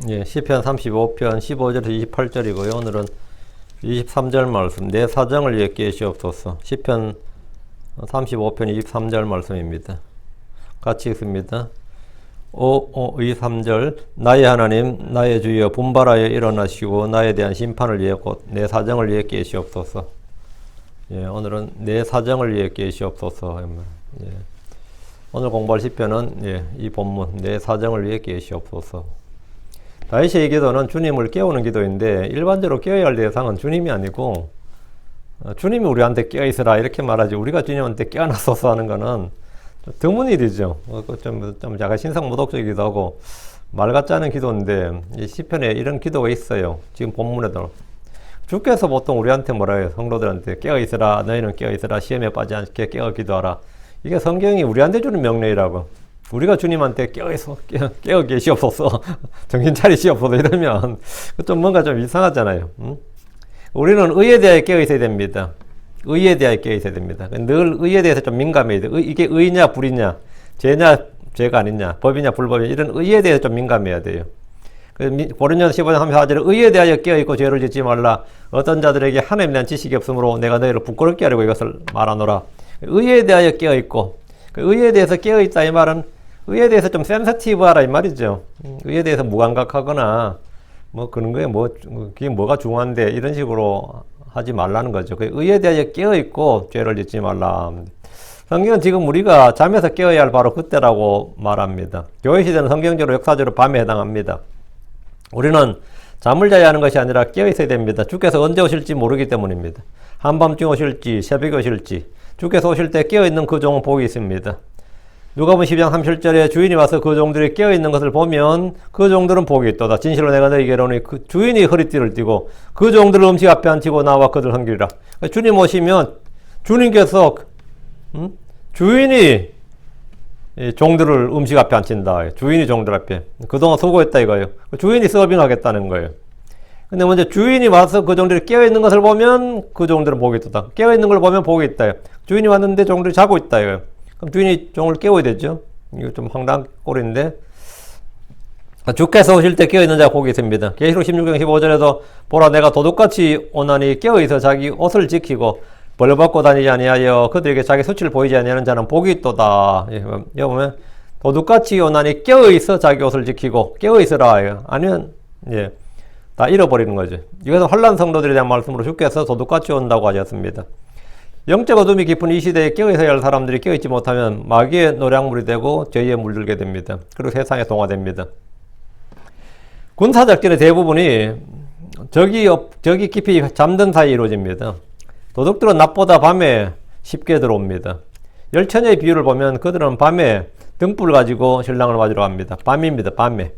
예, 시편 35편 15절에서 28절이고요. 오늘은 23절 말씀, 내 사정을 위해 깨시옵소서. 시편 35편 23절 말씀입니다. 같이 읽습니다. 23절 나의 하나님 나의 주여 분발하여 일어나시고 나에 대한 심판을 위해 곧 내 사정을 위해 깨시옵소서. 예, 오늘은 내 사정을 위해 깨시옵소서. 예. 오늘 공부할 시편은 이 본문 내 사정을 위해 깨시옵소서. 다윗의 기도는 주님을 깨우는 기도인데 일반적으로 깨어야 할 대상은 주님이 아니고 주님이 우리한테 깨어있으라 이렇게 말하지 우리가 주님한테 깨어나소서 하는 거는 좀 드문 일이죠. 좀 약간 신상모독적이기도 하고 말 같지 않은 기도인데 이 시편에 이런 기도가 있어요. 지금 본문에도 주께서 보통 우리한테 뭐라 해요? 성도들한테 깨어있으라, 너희는 깨어있으라, 시험에 빠지지 않게 깨어 기도하라. 이게 성경이 우리한테 주는 명령이라고. 우리가 주님한테 깨어 계시옵소서, 정신 차리시옵소서 이러면 좀 뭔가 좀 이상하잖아요. 우리는 의에 대해 깨어 있어야 됩니다. 의에 대해 깨어 있어야 됩니다. 늘 의에 대해서 좀 민감해야 돼요. 이게 의냐 불이냐, 죄냐 죄가 아니냐, 법이냐 불법이냐 이런 의에 대해서 좀 민감해야 돼요. 고린도전서 15장 34절에 의에 대하여 깨어있고 죄를 짓지 말라. 어떤 자들에게 하나님에 대한 지식이 없으므로 내가 너희를 부끄럽게 하려고 이것을 말하노라. 의에 대하여 깨어있고, 의에 대해서 깨어있다 이 말은 의에 대해서 좀 센서티브하라 이 말이죠. 의에 대해서 무감각하거나 뭐 그런 거에 그게 뭐가 중요한데 이런 식으로 하지 말라는 거죠. 의에 대하여 깨어있고 죄를 짓지 말라. 성경은 지금 우리가 잠에서 깨어야 할 바로 그때라고 말합니다. 교회 시대는 성경적으로 역사적으로 밤에 해당합니다. 우리는 잠을 자야 하는 것이 아니라 깨어 있어야 됩니다. 주께서 언제 오실지 모르기 때문입니다. 한밤중 오실지 새벽에 오실지 주께서 오실 때 깨어 있는 그 종은 복이 있습니다. 누가복음 12장 37절에 주인이 와서 그 종들이 깨어 있는 것을 보면 그 종들은 복이 있도다. 진실로 내가 너희에게 이르노니 그 주인이 허리띠를 띠고 그 종들을 음식 앞에 앉히고 나와 그들 섬기리라. 주님 오시면 주님께서 주인이 종들을 음식 앞에 앉힌다. 주인이 종들 앞에. 그동안 수고했다 이거예요. 주인이 서빙하겠다는 거예요. 근데 먼저 주인이 와서 그 종들이 깨어있는 것을 보면 그 종들은 복이 있다. 깨어있는 걸 보면 복이 있다. 주인이 왔는데 종들이 자고 있다 이거예요. 그럼 주인이 종을 깨워야 되죠. 이거 좀 황당한 꼴인데 주께서 오실 때 깨어있는 자가 복이 있습니다. 계시록 16장 15절에도 보라 내가 도둑같이 오나니 깨어있어 자기 옷을 지키고 벌받고 다니지 아니하여 그들에게 자기 수치를 보이지 아니하는 자는 복이 있도다. 여기 보면 도둑같이 오나니 깨어있어 자기 옷을 지키고 깨어있으라. 아니면 다 잃어버리는 거죠. 이것은 환난 성도들에 대한 말씀으로 주께서 도둑같이 온다고 하셨습니다. 영적 어둠이 깊은 이 시대에 깨어있어야 할 사람들이 깨어있지 못하면 마귀의 노략물이 되고 죄에 물들게 됩니다. 그리고 세상에 동화됩니다. 군사작전의 대부분이 적이 깊이 잠든 사이에 이루어집니다. 도둑들은 낮보다 밤에 쉽게 들어옵니다. 열처녀의 비유를 보면 그들은 밤에 등불을 가지고 신랑을 맞으러 갑니다. 밤입니다. 밤에.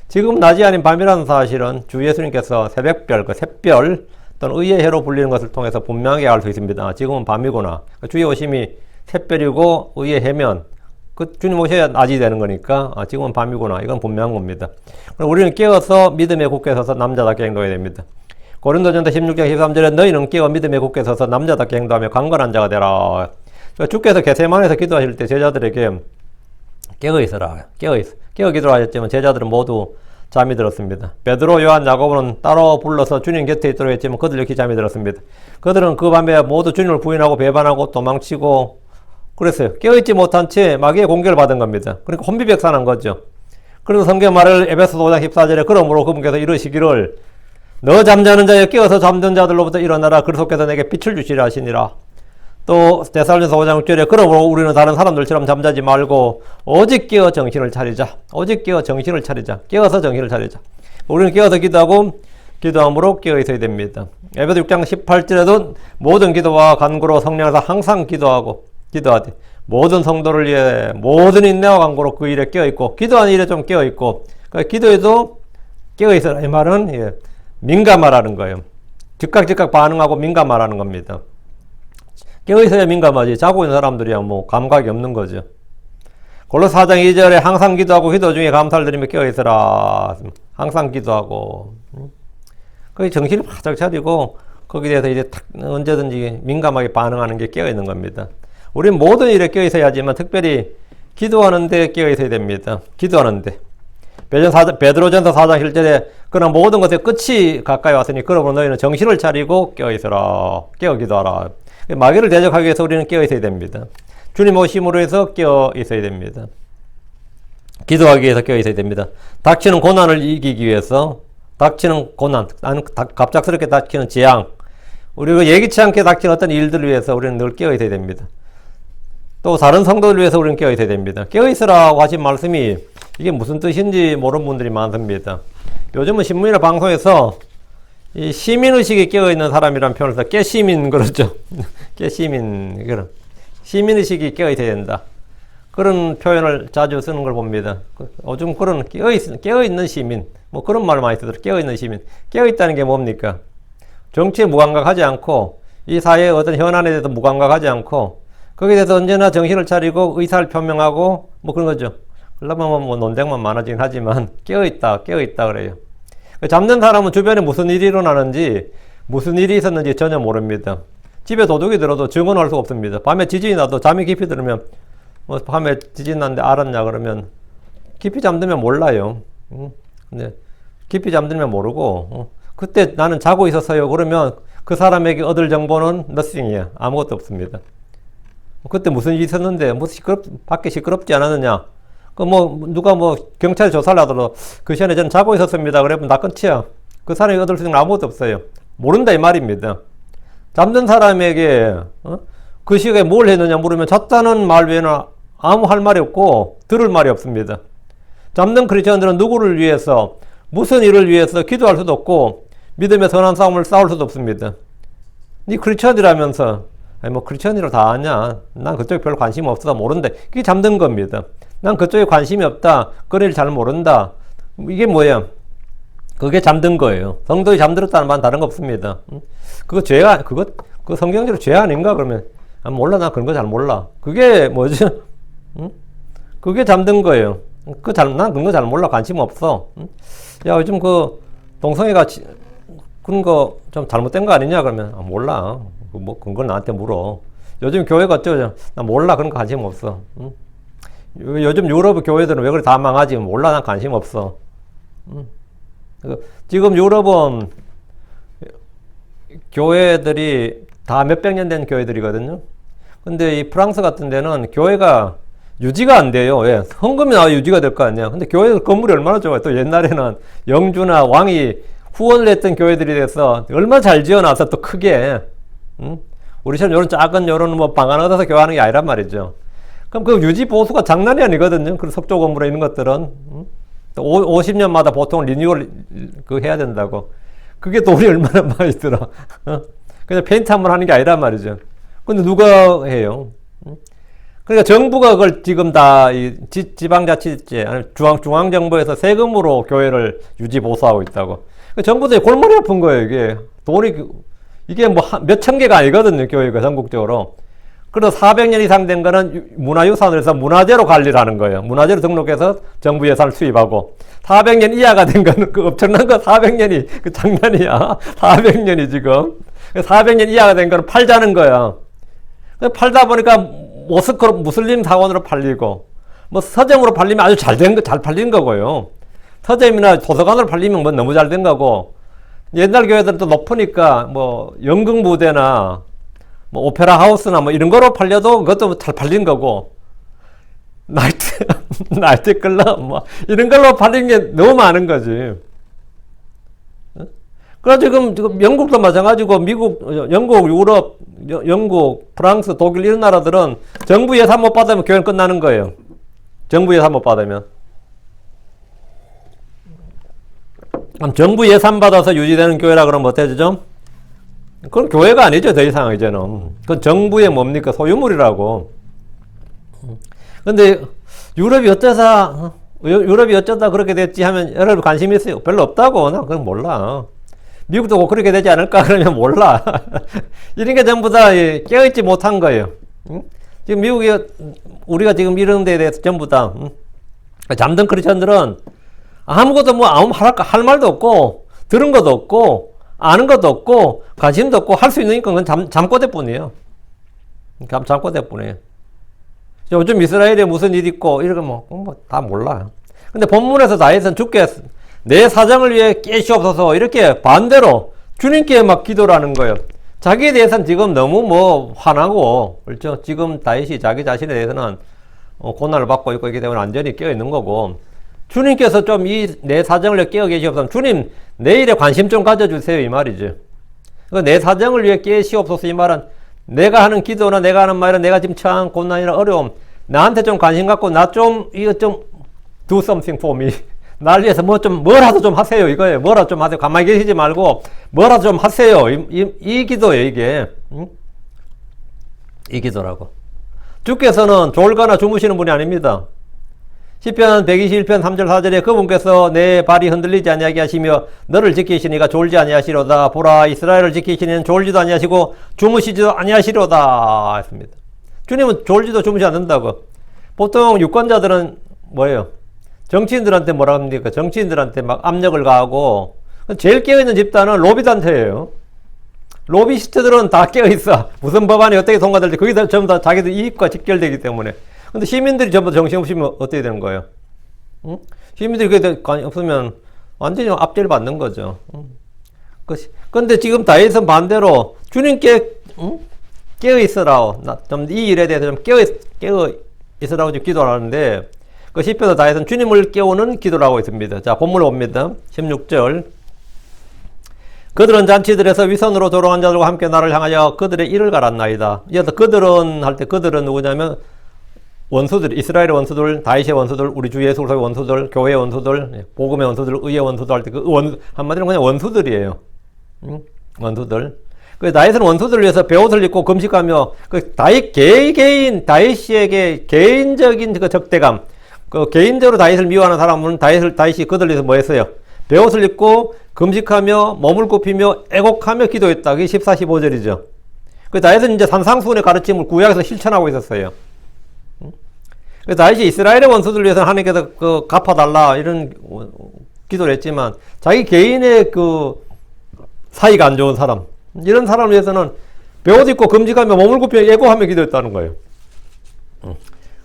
지금 낮이 아닌 밤이라는 사실은 주 예수님께서 새벽별, 샛별 또는 의의 해로 불리는 것을 통해서 분명하게 알 수 있습니다. 지금은 밤이구나. 주의 오심이 샛별이고 의의 해면 주님 오셔야 낮이 되는 거니까 지금은 밤이구나. 이건 분명한 겁니다. 우리는 깨어서 믿음에 굳게 서서 남자답게 행동해야 됩니다. 고린도전서 16장 13절에 너희는 깨어 믿음에 굳게 서서 남자답게 행동하며 강건한 자가 되라. 주께서 겟세마네에서 기도하실 때 제자들에게 깨어있어라. 깨어 기도하셨지만 제자들은 모두 잠이 들었습니다. 베드로, 요한, 야고보는 따로 불러서 주님 곁에 있도록 했지만 그들 역시 잠이 들었습니다. 그들은 그 밤에 모두 주님을 부인하고 배반하고 도망치고 그랬어요. 깨어있지 못한 채 마귀의 공격을 받은 겁니다. 그러니까 혼비백산한 거죠. 그래서 성경 말을 에베소서 5장 14절에 그러므로 그분께서 이르시기를 너 잠자는 자여 깨어서 잠든 자들로부터 일어나라. 그리스도께서 내게 빛을 주시라 하시니라. 또 데살로니가서 5장 6절에 그러므로 우리는 다른 사람들처럼 잠자지 말고 오직 깨어 정신을 차리자. 오직 깨어 정신을 차리자. 깨어서 정신을 차리자. 우리는 깨어서 기도하고 기도함으로 깨어 있어야 됩니다. 에베소 6장 18절에도 모든 기도와 간구로 성령에서 항상 기도하되 모든 성도를 위해 모든 인내와 간구로 그 일에 깨어 있고 기도하는 일에 좀 깨어 있고 그러니까 기도에도 깨어 있어라. 이 말은 민감하라는 거예요. 즉각 반응하고 민감하라는 겁니다. 깨어있어야 민감하지. 자고 있는 사람들이야 뭐 감각이 없는 거죠. 골로새 4장 2절에 항상 기도하고 기도 중에 감사를 드리며 깨어있어라. 항상 기도하고. 거기 정신을 바짝 차리고 거기에 대해서 이제 언제든지 민감하게 반응하는 게 깨어있는 겁니다. 우리는 모든 일에 깨어있어야 하지만 특별히 기도하는데 깨어있어야 됩니다. 기도하는데. 베드로전서 4장 1절에 그러나 모든 것의 끝이 가까이 왔으니 그러므로 너희는 정신을 차리고 깨어있어라. 깨어 기도하라. 마귀를 대적하기 위해서 우리는 깨어 있어야 됩니다. 주님 오심으로 해서 깨어 있어야 됩니다. 기도하기 위해서 깨어 있어야 됩니다. 닥치는 고난을 이기기 위해서, 닥치는 고난, 갑작스럽게 닥치는 재앙, 우리가 예기치 않게 닥치는 어떤 일들을 위해서 우리는 늘 깨어 있어야 됩니다. 또 다른 성도를 위해서 우리는 깨어 있어야 됩니다. 깨어 있으라고 하신 말씀이 이게 무슨 뜻인지 모르는 분들이 많습니다. 요즘은 신문이나 방송에서 이 시민의식에 깨어 있는 사람이라는 표현을 써서 깨시민 그러죠. 깨시민, 그런 시민의식이 깨어 있어야 된다. 그런 표현을 자주 쓰는 걸 봅니다. 요즘 그런 깨어있는 시민, 뭐 그런 말 많이 쓰더라고요. 깨어있는 시민. 깨어있다는 게 뭡니까? 정치에 무감각하지 않고, 이 사회의 어떤 현안에 대해서 무감각하지 않고, 거기에 대해서 언제나 정신을 차리고 의사를 표명하고, 뭐 그런 거죠. 그러면 뭐 논쟁만 많아지긴 하지만, 깨어있다 그래요. 잡는 사람은 주변에 무슨 일이 일어나는지, 무슨 일이 있었는지 전혀 모릅니다. 집에 도둑이 들어도 증언할 수 없습니다. 밤에 지진이 나도 잠이 깊이 들으면, 뭐 밤에 지진 났는데 알았냐 그러면 깊이 잠들면 몰라요. 근데 깊이 잠들면 모르고 그때 나는 자고 있었어요 그러면 그 사람에게 얻을 정보는 nothing이야. 아무것도 없습니다. 그때 무슨 일이 있었는데 뭐 밖에 시끄럽지 않았느냐. 그 뭐 누가 뭐 경찰 조사를 하더라도 그 시간에 저는 자고 있었습니다. 그러면 나 끝이야. 그 사람이 얻을 수 있는 건 아무것도 없어요. 모른다 이 말입니다. 잠든 사람에게 그 시간에 뭘 했느냐 물으면 잤다는 말 외에는 아무 할 말이 없고 들을 말이 없습니다. 잠든 크리스천들은 누구를 위해서 무슨 일을 위해서 기도할 수도 없고 믿음의 선한 싸움을 싸울 수도 없습니다. 네 크리스천이라면서 아니 뭐 크리스천이라 다 아냐. 난 그쪽에 별로 관심 없어서 모른다. 그게 잠든 겁니다. 난 그쪽에 관심이 없다. 그 일 잘 모른다. 이게 뭐예요? 그게 잠든 거예요. 성도이 잠들었다는 말은 다른 거 없습니다. 그거 죄가 그거 성경적으로 죄 아닌가 그러면 몰라 나 그런 거 잘 몰라. 그게 뭐죠? 그게 잠든 거예요. 난 그런 거 잘 몰라. 관심 없어. 야, 요즘 그 동성애가 그런 거 좀 잘못된 거 아니냐? 그러면 몰라. 뭐 그런 걸 나한테 물어. 요즘 교회가 어쩌죠? 나 몰라. 그런 거 관심 없어. 요즘 유럽 교회들은 왜 그래 다 망하지? 몰라. 난 관심 없어. 지금 유럽은 교회들이 다 몇백 년 된 교회들이거든요. 근데 이 프랑스 같은 데는 교회가 유지가 안 돼요. 왜? 헌금이 나와 유지가 될 거 아니야. 근데 교회 건물이 얼마나 좋아요. 또 옛날에는 영주나 왕이 후원을 했던 교회들이 돼서 얼마나 잘 지어놔서 또 크게. 우리처럼 요런 작은 요런 뭐 방 하나 얻어서 교회하는 게 아니란 말이죠. 그럼 그 유지 보수가 장난이 아니거든요. 그 석조 건물에 있는 것들은. 50년마다 보통 리뉴얼 해야 된다고. 그게 돈이 얼마나 많이 들어. 그냥 페인트 한번 하는 게 아니란 말이죠. 근데 누가 해요? 그러니까 정부가 그걸 지금 다 지방자치제, 중앙정부에서 세금으로 교회를 유지 보수하고 있다고. 정부도 골머리 아픈 거예요, 이게. 이게 뭐 몇천 개가 아니거든요, 교회가 전국적으로. 그래서 400년 이상 된 거는 문화유산으로 해서 문화재로 관리를 하는 거예요. 문화재로 등록해서 정부 예산을 수입하고. 400년 이하가 된 거는 그 엄청난 거 400년이 그 장난이야. 400년이 지금. 400년 이하가 된 거는 팔자는 거야. 팔다 보니까 모스크로 무슬림 사원으로 팔리고, 뭐 서점으로 팔리면 아주 잘 팔린 거고요. 서점이나 도서관으로 팔리면 뭐 너무 잘 된 거고, 옛날 교회들은 또 높으니까 뭐 연극 무대나 뭐 오페라 하우스나 뭐 이런 거로 팔려도 그것도 잘 팔린 거고, 나이트 클럽 뭐 이런 걸로 팔린 게 너무 많은 거지. 그래서 지금 영국도 마찬가지고 미국, 영국, 유럽, 영국, 프랑스, 독일 이런 나라들은 정부 예산 못 받으면 교회는 끝나는 거예요. 정부 예산 못 받으면. 그럼 정부 예산 받아서 유지되는 교회라 그러면 어때 되죠? 그건 교회가 아니죠. 더 이상 이제는. 그건 정부의 뭡니까? 소유물이라고. 근데 유럽이 어쩌다 그렇게 됐지 하면 여러분 관심 있어요? 별로 없다고. 나 그건 몰라. 미국도 꼭 그렇게 되지 않을까? 그러면 몰라. 이런 게 전부 다 깨어있지 못한 거예요. 지금 미국이, 우리가 지금 이런 데에 대해서 전부 다, 잠든 크리스천들은 아무것도 뭐, 할 말도 없고, 들은 것도 없고, 아는 것도 없고, 관심도 없고, 할 수 있는 건 잠꼬대 뿐이에요. 잠꼬대 뿐이에요. 요즘 이스라엘에 무슨 일 있고, 이런 거 다 몰라. 근데 본문에서 다윗은 주께 내 사정을 위해 깨시옵소서 이렇게 반대로 주님께 막 기도를 하는 거예요. 자기에 대해서는 지금 너무 뭐 화나고, 그렇죠? 지금 다윗이 자기 자신에 대해서는 고난을 받고 있고 있기 때문에 완전히 깨어 있는 거고, 주님께서 좀 이 내 사정을 깨어 계시옵소서, 주님 내 일에 관심 좀 가져주세요 이 말이죠. 내 사정을 위해 깨시옵소서 이 말은 내가 하는 기도나 내가 하는 말은 내가 지금 처한 고난이나 어려움, 나한테 좀 관심 갖고 나 좀 이거 좀 do something for me, 날 위해서 뭐라도 좀 하세요 이거예요. 뭐라도 좀 하세요. 가만히 계시지 말고 뭐라도 좀 하세요. 이 기도예요 이게. 응? 이 기도라고. 주께서는 졸거나 주무시는 분이 아닙니다. 시편 121편 3절 4절에 그분께서 내 발이 흔들리지 아니하게 하시며 너를 지키시니가 졸지 아니하시로다. 보라, 이스라엘을 지키시는 졸지도 아니하시고 주무시지도 아니하시로다 했습니다. 주님은 졸지도 주무시지 않는다고. 보통 유권자들은 뭐예요? 정치인들한테 뭐라 합니까? 정치인들한테 막 압력을 가하고, 제일 깨어있는 집단은 로비단체예요. 로비스트들은 다 깨어있어. 무슨 법안이 어떻게 통과될지 그게 전부 다 자기들 이익과 직결되기 때문에. 근데 시민들이 전부 정신없으면 어떻게 되는 거예요? 응? 시민들이 그게 없으면 완전히 압제를 받는 거죠. 그런데 지금 다윗은 반대로 주님께 깨어있으라고, 이 일에 대해서 좀 깨어있으라고 지금 기도를 하는데, 그 시편에서 다윗은 주님을 깨우는 기도를 하고 있습니다. 자, 본문을 봅니다. 16절. 그들은 잔치들에서 위선으로 조롱한 자들과 함께 나를 향하여 그들의 이를 갈았나이다. 이어서 그들은 할 때 그들은 누구냐면 원수들, 이스라엘의 원수들, 다윗의 원수들, 우리 주 예수 그리스도의 원수들, 교회의 원수들, 복음의 원수들, 의의 원수들 할 때 한마디로 그냥 원수들이에요. 원수들. 그 다윗은 원수들을 위해서 베옷을 입고 금식하며 그 다윗에게 개인적인 그 적대감, 그 개인적으로 다윗을 미워하는 사람은 다윗이 그들 위해서 뭐 했어요? 베옷을 입고 금식하며 몸을 굽히며 애곡하며 기도했다. 그게 14, 15절이죠. 그 다윗은 이제 산상수훈의 가르침을 구약에서 실천하고 있었어요. 그 다윗이 이스라엘의 원수들을 위해서는 하나님께서 그 갚아달라 이런 기도를 했지만 자기 개인의 그 사이가 안 좋은 사람, 이런 사람을 위해서는 베옷 입고 금식하며 몸을 굽히며 애곡하며 기도했다는 거예요.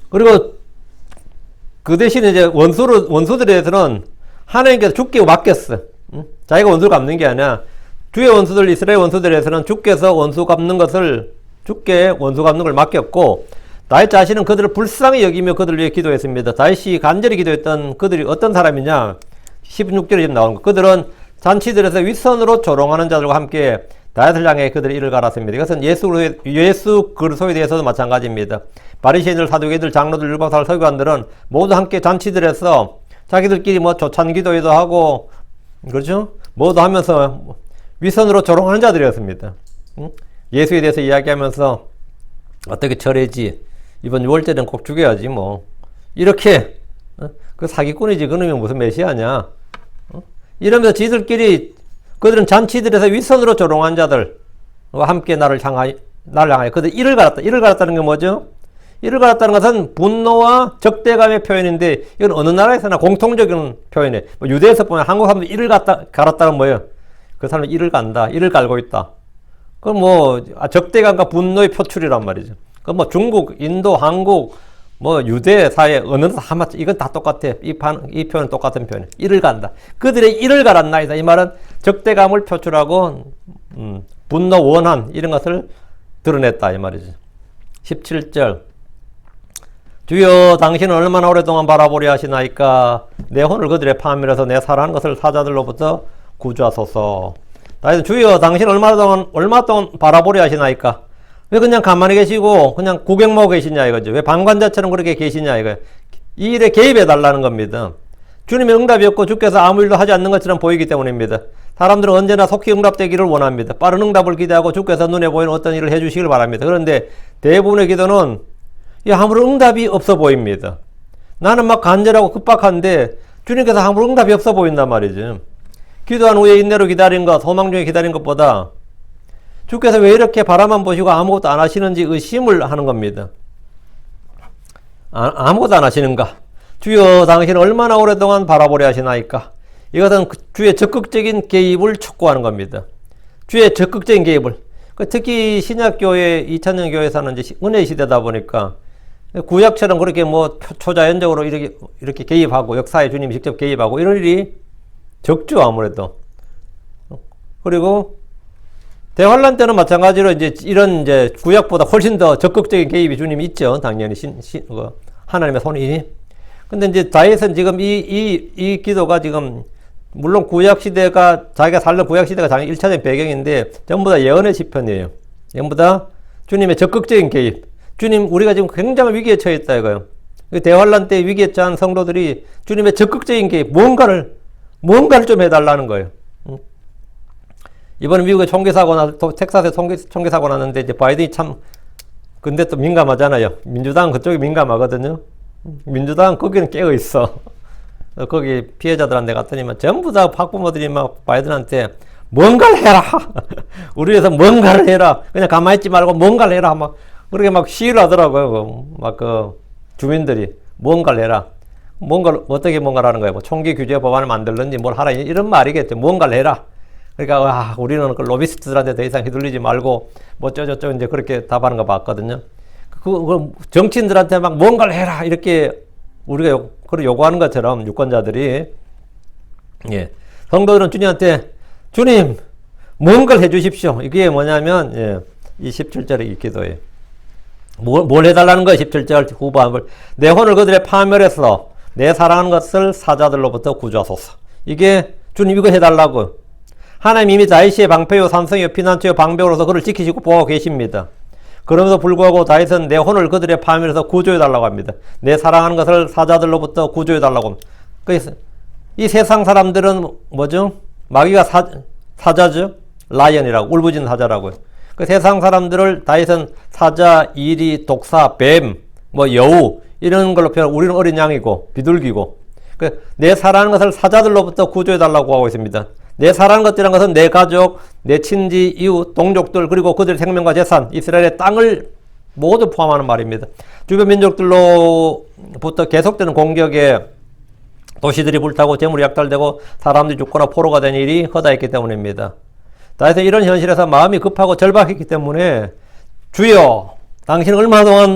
그리고 그 대신에 이제 원수들에 대해서는 하나님께서 주께 맡겼어. 자기가 원수를 갚는 게 아니라 주의 원수들, 이스라엘 원수들에 대해서는 주께서 원수 갚는 것을, 주께 원수 갚는 걸 맡겼고, 다윗 자신은 그들을 불쌍히 여기며 그들을 위해 기도했습니다. 다윗이 간절히 기도했던 그들이 어떤 사람이냐? 16절에 지금 나오는 거. 그들은 잔치들에서 윗선으로 조롱하는 자들과 함께 다윗을 향해 그들의 이를 갈았습니다. 이것은 예수 그리스도에 대해서도 마찬가지입니다. 바리새인들, 사두개인들, 장로들, 율법사 서기관들은 모두 함께 잔치들에서 자기들끼리 뭐 조찬 기도회도 하고, 그렇죠? 뭐도 하면서 윗선으로 조롱하는 자들이었습니다. 예수에 대해서 이야기하면서 어떻게 처리지? 이번 6월절에는 꼭 죽여야지 뭐. 이렇게 그 사기꾼이지. 그놈이 무슨 메시아냐? 이러면서 지들끼리 그들은 잔치들에서 윗선으로 조롱한 자들과 함께 나를 향하여 그들 이를 갈았다. 이를 갈았다는 게 뭐죠? 이를 갈았다는 것은 분노와 적대감의 표현인데, 이건 어느 나라에서나 공통적인 표현이에요. 뭐 유대에서 보면 한국 사람들 이를 갈았다는 뭐예요? 그 사람은 이를 간다. 이를 갈고 있다. 그건 뭐 적대감과 분노의 표출이란 말이죠. 그 뭐 중국, 인도, 한국, 뭐 유대 사회 어느 하마 이건 다 똑같아. 이 표현은 똑같은 표현이에요. 이를 간다. 그들의 이를 갈았나이다. 이 말은 적대감을 표출하고 분노, 원한 이런 것을 드러냈다 이 말이죠. 17절. 주여 당신은 얼마나 오랫동안 바라보려 하시나이까. 내 혼을 그들의 파멸해서 내 사랑하는 것을 사자들로부터 구주하소서. 다윗은 주여 당신은 얼마 동안 바라보려 하시나이까. 왜 그냥 가만히 계시고 그냥 구경하고 계시냐 이거죠. 왜 방관자처럼 그렇게 계시냐 이거예요. 이 일에 개입해 달라는 겁니다. 주님의 응답이 없고 주께서 아무 일도 하지 않는 것처럼 보이기 때문입니다. 사람들은 언제나 속히 응답되기를 원합니다. 빠른 응답을 기대하고 주께서 눈에 보이는 어떤 일을 해주시길 바랍니다. 그런데 대부분의 기도는 아무런 응답이 없어 보입니다. 나는 막 간절하고 급박한데 주님께서 아무런 응답이 없어 보인단 말이죠. 기도한 후에 인내로 기다린 것, 소망 중에 기다린 것보다 주께서 왜 이렇게 바라만 보시고 아무것도 안 하시는지 의심을 하는 겁니다. 아무것도 안 하시는가? 주여 당신은 얼마나 오랫동안 바라보려 하시나이까? 이것은 주의 적극적인 개입을 촉구하는 겁니다. 주의 적극적인 개입을. 특히 신약교회 2000년 교회에서는 이제 은혜의 시대다 보니까 구약처럼 그렇게 뭐 초자연적으로 이렇게 개입하고 역사에 주님이 직접 개입하고 이런 일이 적죠, 아무래도. 그리고 대환란 때는 마찬가지로 이런 구약보다 훨씬 더 적극적인 개입이 주님이 있죠. 당연히 하나님의 손이. 근데 이제 다윗은 지금 이 기도가 지금 물론 구약 시대가 자기가 살던 구약 시대가 자기 1차적인 배경인데 전부 다 예언의 시편이에요. 전부 다 주님의 적극적인 개입. 주님, 우리가 지금 굉장히 위기에 처해 있다 이거예요. 대환란 때 위기에 처한 성도들이 주님의 적극적인 개입, 뭔가를 좀 해달라는 거예요. 이번에 미국에 텍사스에 총기 사고 났는데 이제 바이든이 참 근데 또 민감하잖아요. 민주당은 그쪽이 민감하거든요. 민주당은 거기는 깨어 있어. 거기 피해자들한테 갔더니만 전부 다 학부모들이 막 바이든한테 뭔가를 해라. 우리 위해서 뭔가를 해라. 그냥 가만히 있지 말고 뭔가를 해라. 막 그렇게 막 시위를 하더라고요. 막 주민들이 뭔가를 해라. 어떻게 뭔가를 하는 거예요? 뭐 총기 규제 법안을 만들든지 뭘 하라. 이런 말이겠죠. 뭔가를 해라. 그러니까, 우리는 그 로비스트들한테 더 이상 휘둘리지 말고, 뭐, 저저저 이제 그렇게 답하는 거 봤거든요. 정치인들한테 막 뭔가를 해라. 이렇게 우리가 요구하는 것처럼 유권자들이, 예. 성도들은 주님한테, 주님, 뭔가를 해 주십시오. 이게 뭐냐면, 이 17절의 이 기도예요. 뭘 해달라는 거예요? 17절 후반을. 내 혼을 그들의 파멸해서 내 사랑하는 것을 사자들로부터 구조하소서. 이게 주님 이거 해달라고. 하나님 이미 다윗의 방패요 삼성이요 피난처요 방벽으로서 그를 지키시고 보호하고 계십니다. 그럼에도 불구하고 다윗은 내 혼을 그들의 파멸해서 구조해달라고 합니다. 내 사랑하는 것을 사자들로부터 구조해달라고 합니다. 그래서 이 세상 사람들은 뭐죠? 마귀가 사자죠? 라이언이라고, 울부짖는 사자라고요. 그 세상 사람들을 다윗은 사자, 이리, 독사, 뱀, 뭐 여우 이런 걸로 표현하고 우리는 어린 양이고 비둘기고 내 사랑하는 것을 사자들로부터 구조해달라고 하고 있습니다. 내 사랑하는 것이라는 것은 내 가족, 내 친지, 이웃, 동족들 그리고 그들의 생명과 재산, 이스라엘의 땅을 모두 포함하는 말입니다. 주변 민족들로부터 계속되는 공격에 도시들이 불타고 재물이 약탈되고 사람들이 죽거나 포로가 된 일이 허다했기 때문입니다. 다윗은 이런 현실에서 마음이 급하고 절박했기 때문에 주여 당신은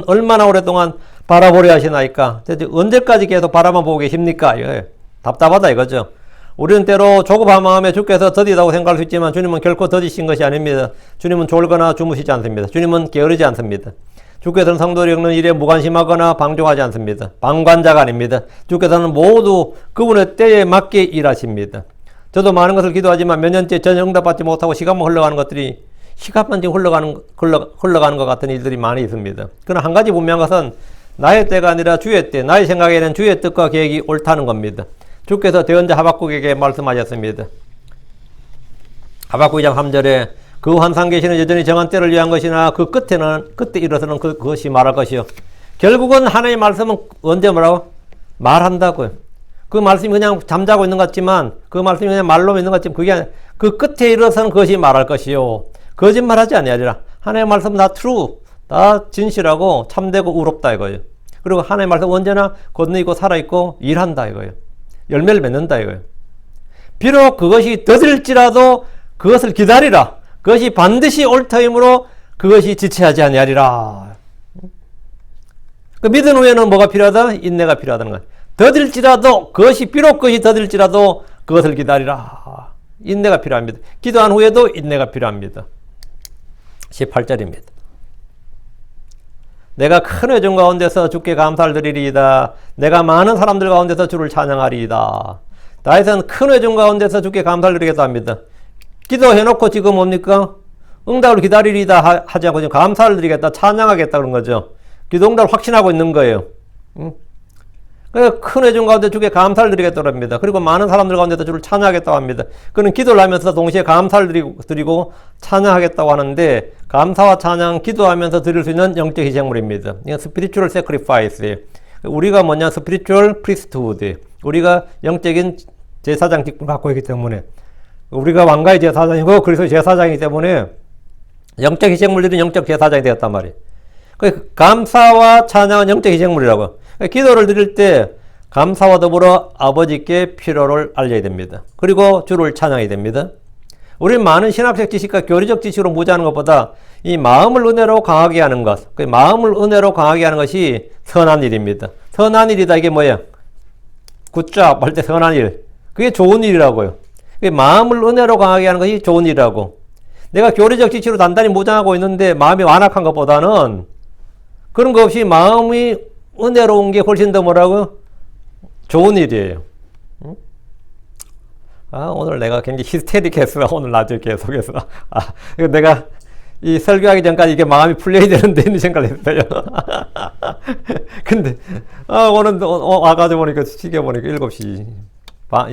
얼마나 오랫동안 바라보려 하시나이까? 언제까지 계속 바라만 보고 계십니까? 예, 답답하다 이거죠. 우리는 때로 조급한 마음에 주께서 더디다고 생각할 수 있지만 주님은 결코 더디신 것이 아닙니다. 주님은 졸거나 주무시지 않습니다. 주님은 게으르지 않습니다. 주께서는 성도를 읽는 일에 무관심하거나 방종하지 않습니다. 방관자가 아닙니다. 주께서는 모두 그분의 때에 맞게 일하십니다. 저도 많은 것을 기도하지만 몇 년째 전혀 응답받지 못하고 시간만 흘러가는 것들이 시간만 지금 흘러가는 것 같은 일들이 많이 있습니다. 그러나 한 가지 분명한 것은 나의 때가 아니라 주의 때, 나의 생각에는 주의 뜻과 계획이 옳다는 겁니다. 주께서 대언자 하박국에게 말씀하셨습니다. 하박국 2장 3절에 그 환상 계시는 여전히 정한 때를 위한 것이나 그 그때 일어서는 그것이 말할 것이요. 결국은 하나님의 말씀은 언제 뭐라고? 말한다고요. 그 말씀이 그냥 잠자고 있는 것 같지만 그 말씀이 그냥 말로 있는 것 같지만 그게 아니라 그 끝에 일어서는 그것이 말할 것이요. 거짓말하지 아니하리라. 하나님의 말씀은 다 true, 다 진실하고 참되고 의롭다 이거예요. 그리고 하나님의 말씀은 언제나 건너있고 살아있고 일한다 이거예요. 열매를 맺는다 이거예요. 비록 그것이 더딜지라도 그것을 기다리라. 그것이 반드시 올 터이므로 그것이 지체하지 아니하리라. 그 믿은 후에는 뭐가 필요하다? 인내가 필요하다는 거예요. 더딜지라도 비록 그것이 더딜지라도 그것을 기다리라. 인내가 필요합니다. 기도한 후에도 인내가 필요합니다. 18절입니다. 내가 큰 회중 가운데서 주께 감사를 드리리이다. 내가 많은 사람들 가운데서 주를 찬양하리이다. 다윗은 큰 회중 가운데서 주께 감사를 드리겠다 합니다. 기도해놓고 지금 뭡니까? 응답을 기다리리다 하지 않고 지금 감사를 드리겠다, 찬양하겠다 그런 거죠. 기도 응답을 확신하고 있는 거예요. 그러니까 큰 회중 가운데 주께 감사를 드리겠다고 합니다. 그리고 많은 사람들 가운데서 주를 찬양하겠다고 합니다. 그는 기도를 하면서 동시에 감사를 드리고 찬양하겠다고 하는데 감사와 찬양, 기도하면서 드릴 수 있는 영적 희생물입니다. 이건 spiritual sacrifice예요. 우리가 뭐냐? spiritual priesthood. 우리가 영적인 제사장 직분을 갖고 있기 때문에 우리가 왕가의 제사장이고 그리스도의 제사장이기 때문에 영적 희생물들은 영적 제사장이 되었단 말이에요. 감사와 찬양은 영적 희생물이라고. 기도를 드릴 때 감사와 더불어 아버지께 필요를 알려야 됩니다. 그리고 주를 찬양해야 됩니다. 우리는 많은 신학적 지식과 교리적 지식으로 무지하는 것보다 이 마음을 은혜로 강하게 하는 것, 그 마음을 은혜로 강하게 하는 것이 선한 일입니다. 선한 일이다 이게 뭐예요? 굿잡 할 때 선한 일, 그게 좋은 일이라고요. 마음을 은혜로 강하게 하는 것이 좋은 일이라고. 내가 교리적 지식으로 단단히 무장하고 있는데 마음이 완악한 것보다는 그런 거 없이 마음이 은혜로운 게 훨씬 더 뭐라고? 좋은 일이에요. 응? 오늘 내가 굉장히 히스테릭했어. 오늘 낮에 계속해서. 내가 이 설교하기 전까지 이게 마음이 풀려야 되는데 이런 생각을 했어요. 근데 오늘 와가지고 보니까 시계 보니까 7시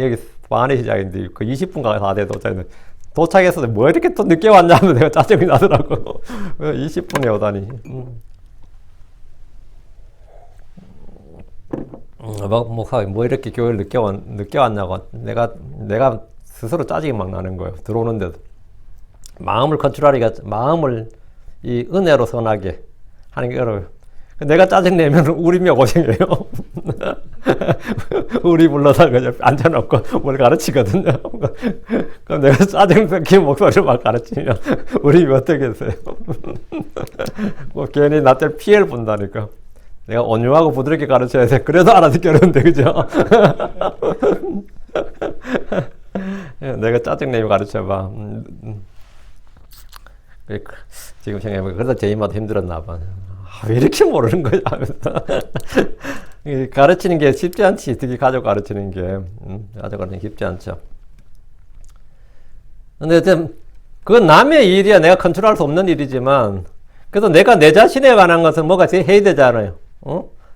여기 반에 시작인데 그 20분가 다 돼 도착했는데 도착해서 뭐 이렇게 또 늦게 왔냐 하면 내가 짜증이 나더라고. 20분에 오다니. 뭐 이렇게 교회를 늦게 왔냐고. 내가 스스로 짜증이 막 나는 거예요. 들어오는데도. 마음을 컨트롤하기가, 마음을 이 은혜로 선하게 하는 게 어려워요. 내가 짜증내면 우리며 고생해요. 우리 불러서 그냥 앉아놓고 뭘 가르치거든요. 그럼 내가 짜증 섞인 목소리로 막 가르치면 우리 어떻게 했어요? 뭐 괜히 나 때문에 피해를 본다니까. 내가 온유하고 부드럽게 가르쳐야 돼. 그래도 알아듣기 어려운데, 그죠? 내가 짜증내면 가르쳐봐. 지금 생각해보니까 그래서 제 입맛도 힘들었나 봐. 왜 이렇게 모르는 거야? 가르치는 게 쉽지 않지. 특히 가족 가르치는 게. 가족 가르치는 게 쉽지 않죠. 근데 그건 남의 일이야. 내가 컨트롤할 수 없는 일이지만, 그래도 내가 내 자신에 관한 것은 뭐가 해야 되잖아요.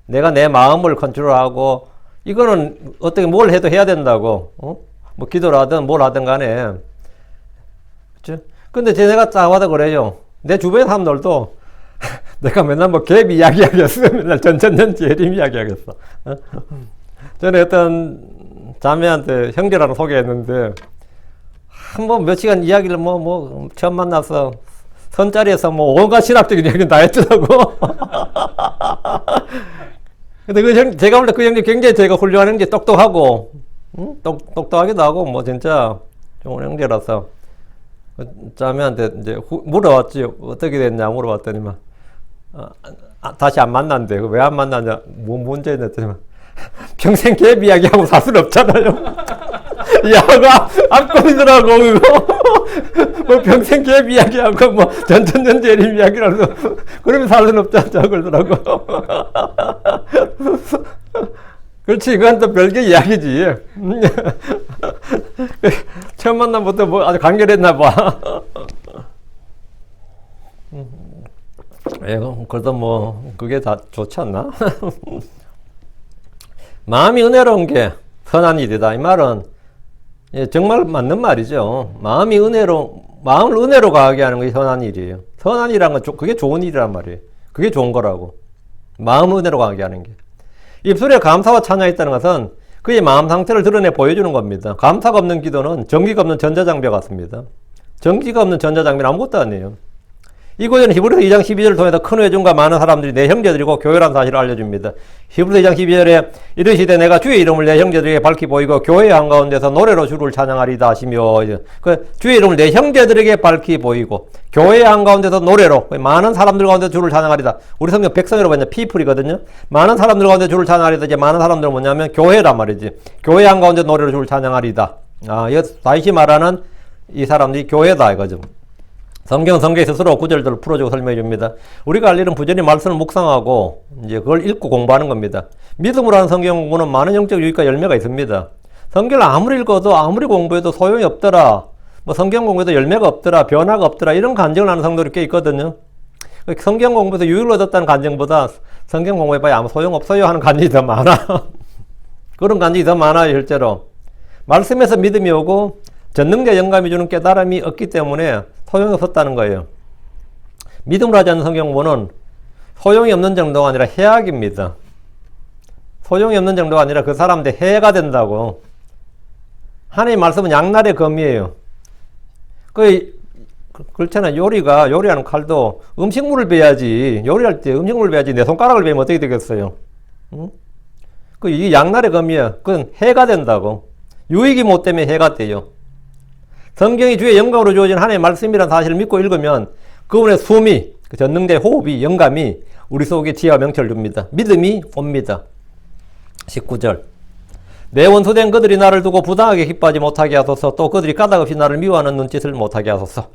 내가 내 마음을 컨트롤하고, 이거는 어떻게 뭘 해도 해야 된다고. 뭐 기도를 하든 뭘 하든 간에. 그쵸? 근데 내가 짜와도 그래요. 내 주변의 사람들도 내가 맨날 뭐 갭 이야기하겠어. 맨날 전천전지 예림 이야기하겠어. 전에 어떤 자매한테 형제라고 소개했는데 한번 몇 시간 이야기를 처음 만나서 선자리에서 온갖 신학적인 이야기를 다 했더라고. 근데 제가 볼 때 그 형제 굉장히 제가 훌륭한 형제 똑똑하고, 똑똑하기도 하고, 진짜 좋은 형제라서. 자매한테 이제 물어봤지. 어떻게 됐냐 물어봤더니만, 다시 안 만난대. 왜 안 만나냐? 뭔 문제냐 했더니만, 평생 갭 이야기하고 살 수는 없잖아요. 야, 그 앞권이더라고, 그거. 뭐 평생 갭 이야기하고, 전천전제림 이야기라도, 그러면 살 수는 없잖아, 그러더라고. 그렇지, 그건 또 별개 이야기지. 처음 만남부터 아주 간결했나 봐. 그래도 그게 다 좋지 않나? 마음이 은혜로운 게 선한 일이다. 이 말은, 정말 맞는 말이죠. 마음을 은혜로 가하게 하는 것이 선한 일이에요. 선한 일이란 건 그게 좋은 일이란 말이에요. 그게 좋은 거라고. 마음을 은혜로 가하게 하는 게. 입술에 감사와 찬양이 있다는 것은 그의 마음 상태를 드러내 보여주는 겁니다. 감사가 없는 기도는 전기가 없는 전자장비 같습니다. 전기가 없는 전자장비는 아무것도 아니에요. 이 구절은 히브리서 2장 12절을 통해서 큰 회중과 많은 사람들이 내 형제들이고 교회란 사실을 알려줍니다. 히브리서 2장 12절에 이르시되 내가 주의 이름을 내 형제들에게 밝히 보이고 교회 한가운데서 노래로 주를 찬양하리다 하시며, 주의 이름을 내 형제들에게 밝히 보이고 교회 한가운데서 노래로 많은 사람들 가운데 주를 찬양하리다. 우리 성경 백성이라고 했냐? 피플이거든요. 많은 사람들 가운데 주를 찬양하리다. 이제 많은 사람들은 뭐냐면 교회란 말이지. 교회 한가운데 노래로 주를 찬양하리다. 다시 말하는 이 사람들이 교회다 이거죠. 성경에 스스로 구절들을 풀어주고 설명해 줍니다. 우리가 할 일은 부전히 말씀을 묵상하고 이제 그걸 읽고 공부하는 겁니다. 믿음으로 하는 성경 공부는 많은 영적 유익과 열매가 있습니다. 성경을 아무리 읽어도 아무리 공부해도 소용이 없더라. 성경 공부해도 열매가 없더라. 변화가 없더라. 이런 간증을 하는 성도들이 꽤 있거든요. 성경 공부에서 유익을 얻었다는 간증보다 성경 공부해봐야 아무 소용없어요 하는 간증이 더 많아. 그런 간증이 더 많아요 실제로. 말씀에서 믿음이 오고 전능자 영감이 주는 깨달음이 없기 때문에 소용이 없었다는 거예요. 믿음으로 하지 않는 성경 공부는 소용이 없는 정도가 아니라 해악입니다. 소용이 없는 정도가 아니라 그 사람한테 해가 된다고. 하나님의 말씀은 양날의 검이에요. 그렇잖아. 요리하는 칼도 음식물을 베야지. 요리할 때 음식물을 베야지. 내 손가락을 베면 어떻게 되겠어요? 응? 이게 양날의 검이야. 그건 해가 된다고. 유익이 못 되면 해가 돼요. 성경이 주의 영광으로 주어진 하나님의 말씀이라는 사실을 믿고 읽으면 그분의 숨이, 그 전능자의 호흡이, 영감이 우리 속에 지혜와 명철을 줍니다. 믿음이 옵니다. 19절. 내 원수된 그들이 나를 두고 부당하게 기뻐하지 못하게 하소서. 또 그들이 까닭없이 나를 미워하는 눈짓을 못하게 하소서.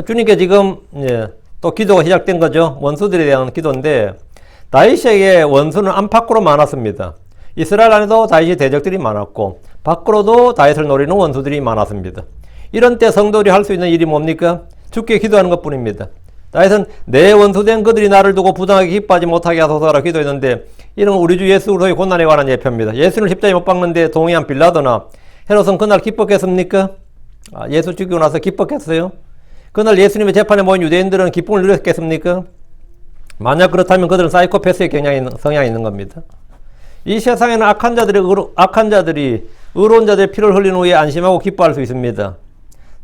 주님께 지금 또 기도가 시작된 거죠. 원수들에 대한 기도인데, 다윗에게 원수는 안팎으로 많았습니다. 이스라엘 안에도 다윗의 대적들이 많았고 밖으로도 다윗을 노리는 원수들이 많았습니다. 이런 때 성도들이 할 수 있는 일이 뭡니까? 주께 기도하는 것뿐입니다. 다윗은 내 원수된 그들이 나를 두고 부당하게 기뻐하지 못하게 하소서라 기도했는데, 이는 우리 주 예수 그리스도의 고난에 관한 예표입니다. 예수를 십자가에 못 박는데 동의한 빌라도나 헤롯은 그날 기뻤겠습니까? 예수 죽이고 나서 기뻤겠어요? 그날 예수님의 재판에 모인 유대인들은 기쁨을 누렸겠습니까? 만약 그렇다면 그들은 사이코패스의 성향이 있는 겁니다. 이 세상에는 악한 자들이 의로운 자들의 피를 흘린 후에 안심하고 기뻐할 수 있습니다.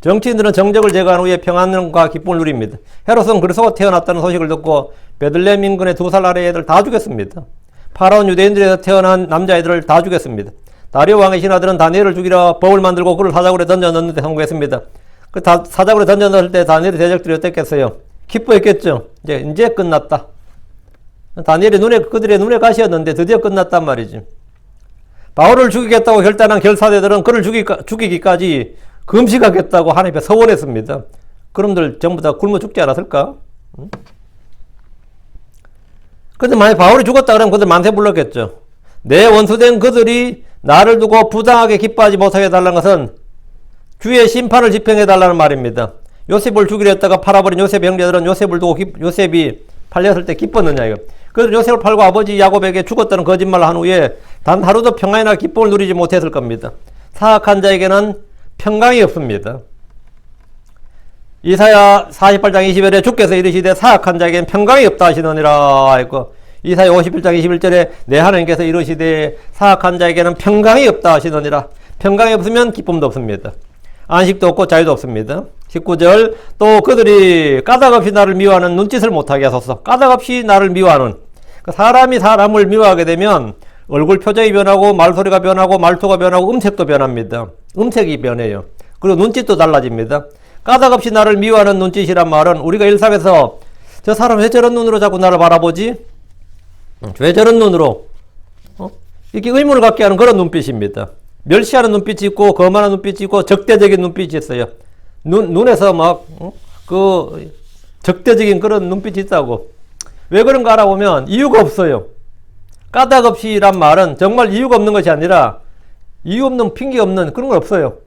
정치인들은 정적을 제거한 후에 평안과 기쁨을 누립니다. 헤롯은 그리스도가 태어났다는 소식을 듣고 베들레헴 인근의 2살 아래 애들 다 죽였습니다. 파라온 유대인들에서 태어난 남자애들을 다 죽였습니다. 다리오 왕의 신하들은 다니엘을 죽이려 법을 만들고 그를 사자굴에 던져 넣는데 성공했습니다. 그 사자굴에 던져 넣을 때 다니엘의 대적들이 어땠겠어요? 기뻐했겠죠. 이제 끝났다. 다니엘의 그들의 눈에 가시였는데 드디어 끝났단 말이지. 바울을 죽이겠다고 결단한 결사대들은 그를 죽이기까지 금식하겠다고 하나님 앞에 서원했습니다. 그놈들 전부 다 굶어 죽지 않았을까? 근데 만약 바울이 죽었다 그러면 그들 만세 불렀겠죠. 내 원수된 그들이 나를 두고 부당하게 기뻐하지 못하게 해달라는 것은 주의 심판을 집행해달라는 말입니다. 요셉을 죽이려 했다가 팔아버린 요셉의 형제들은 요셉을 두고 요셉이 팔렸을 때 기뻤느냐 이거. 그래서 요셉을 팔고 아버지 야곱에게 죽었다는 거짓말을 한 후에 단 하루도 평안이나 기쁨을 누리지 못했을 겁니다. 사악한 자에게는 평강이 없습니다. 이사야 48장 20절에 주께서 이르시되 사악한 자에게는 평강이 없다 하시느니라 했고, 이사야 51장 21절에 내 하나님께서 이르시되 사악한 자에게는 평강이 없다 하시느니라. 평강이 없으면 기쁨도 없습니다. 안식도 없고 자유도 없습니다. 19절. 또 그들이 까닭없이 나를 미워하는 눈짓을 못하게 하소서. 까닭없이 나를 미워하는, 사람이 사람을 미워하게 되면 얼굴 표정이 변하고 말소리가 변하고 말투가 변하고 음색도 변합니다. 음색이 변해요. 그리고 눈짓도 달라집니다. 까닭없이 나를 미워하는 눈짓이란 말은 우리가 일상에서 저 사람 왜 저런 눈으로 자꾸 나를 바라보지? 왜 저런 눈으로? 이렇게 의문을 갖게 하는 그런 눈빛입니다. 멸시하는 눈빛이 있고 거만한 눈빛이 있고 적대적인 눈빛이 있어요. 눈에서 막 적대적인 그런 눈빛이 있다고. 왜 그런가 알아보면 이유가 없어요. 까닭없이란 말은 정말 이유가 없는 것이 아니라 이유 없는, 핑계 없는 그런 건 없어요.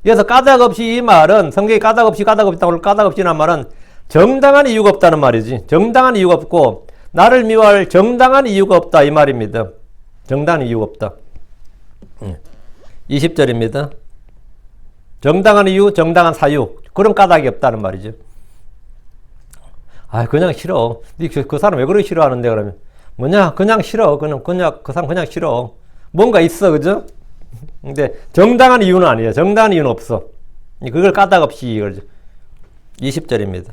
그래서 까닭없이 이 말은, 성경에 까닭없이란 말은 정당한 이유가 없다는 말이지. 정당한 이유가 없고 나를 미워할 정당한 이유가 없다 이 말입니다. 정당한 이유가 없다. 20절입니다. 정당한 이유, 정당한 사유, 그런 까닭이 없다는 말이죠. 그냥 싫어. 그 사람 왜 그렇게 싫어하는데 그러면 뭐냐? 그냥 싫어. 그냥 그 사람 그냥 싫어. 뭔가 있어, 그죠? 근데 정당한 이유는 아니에요. 정당한 이유는 없어. 그걸 까닭없이 그러죠. 20절입니다.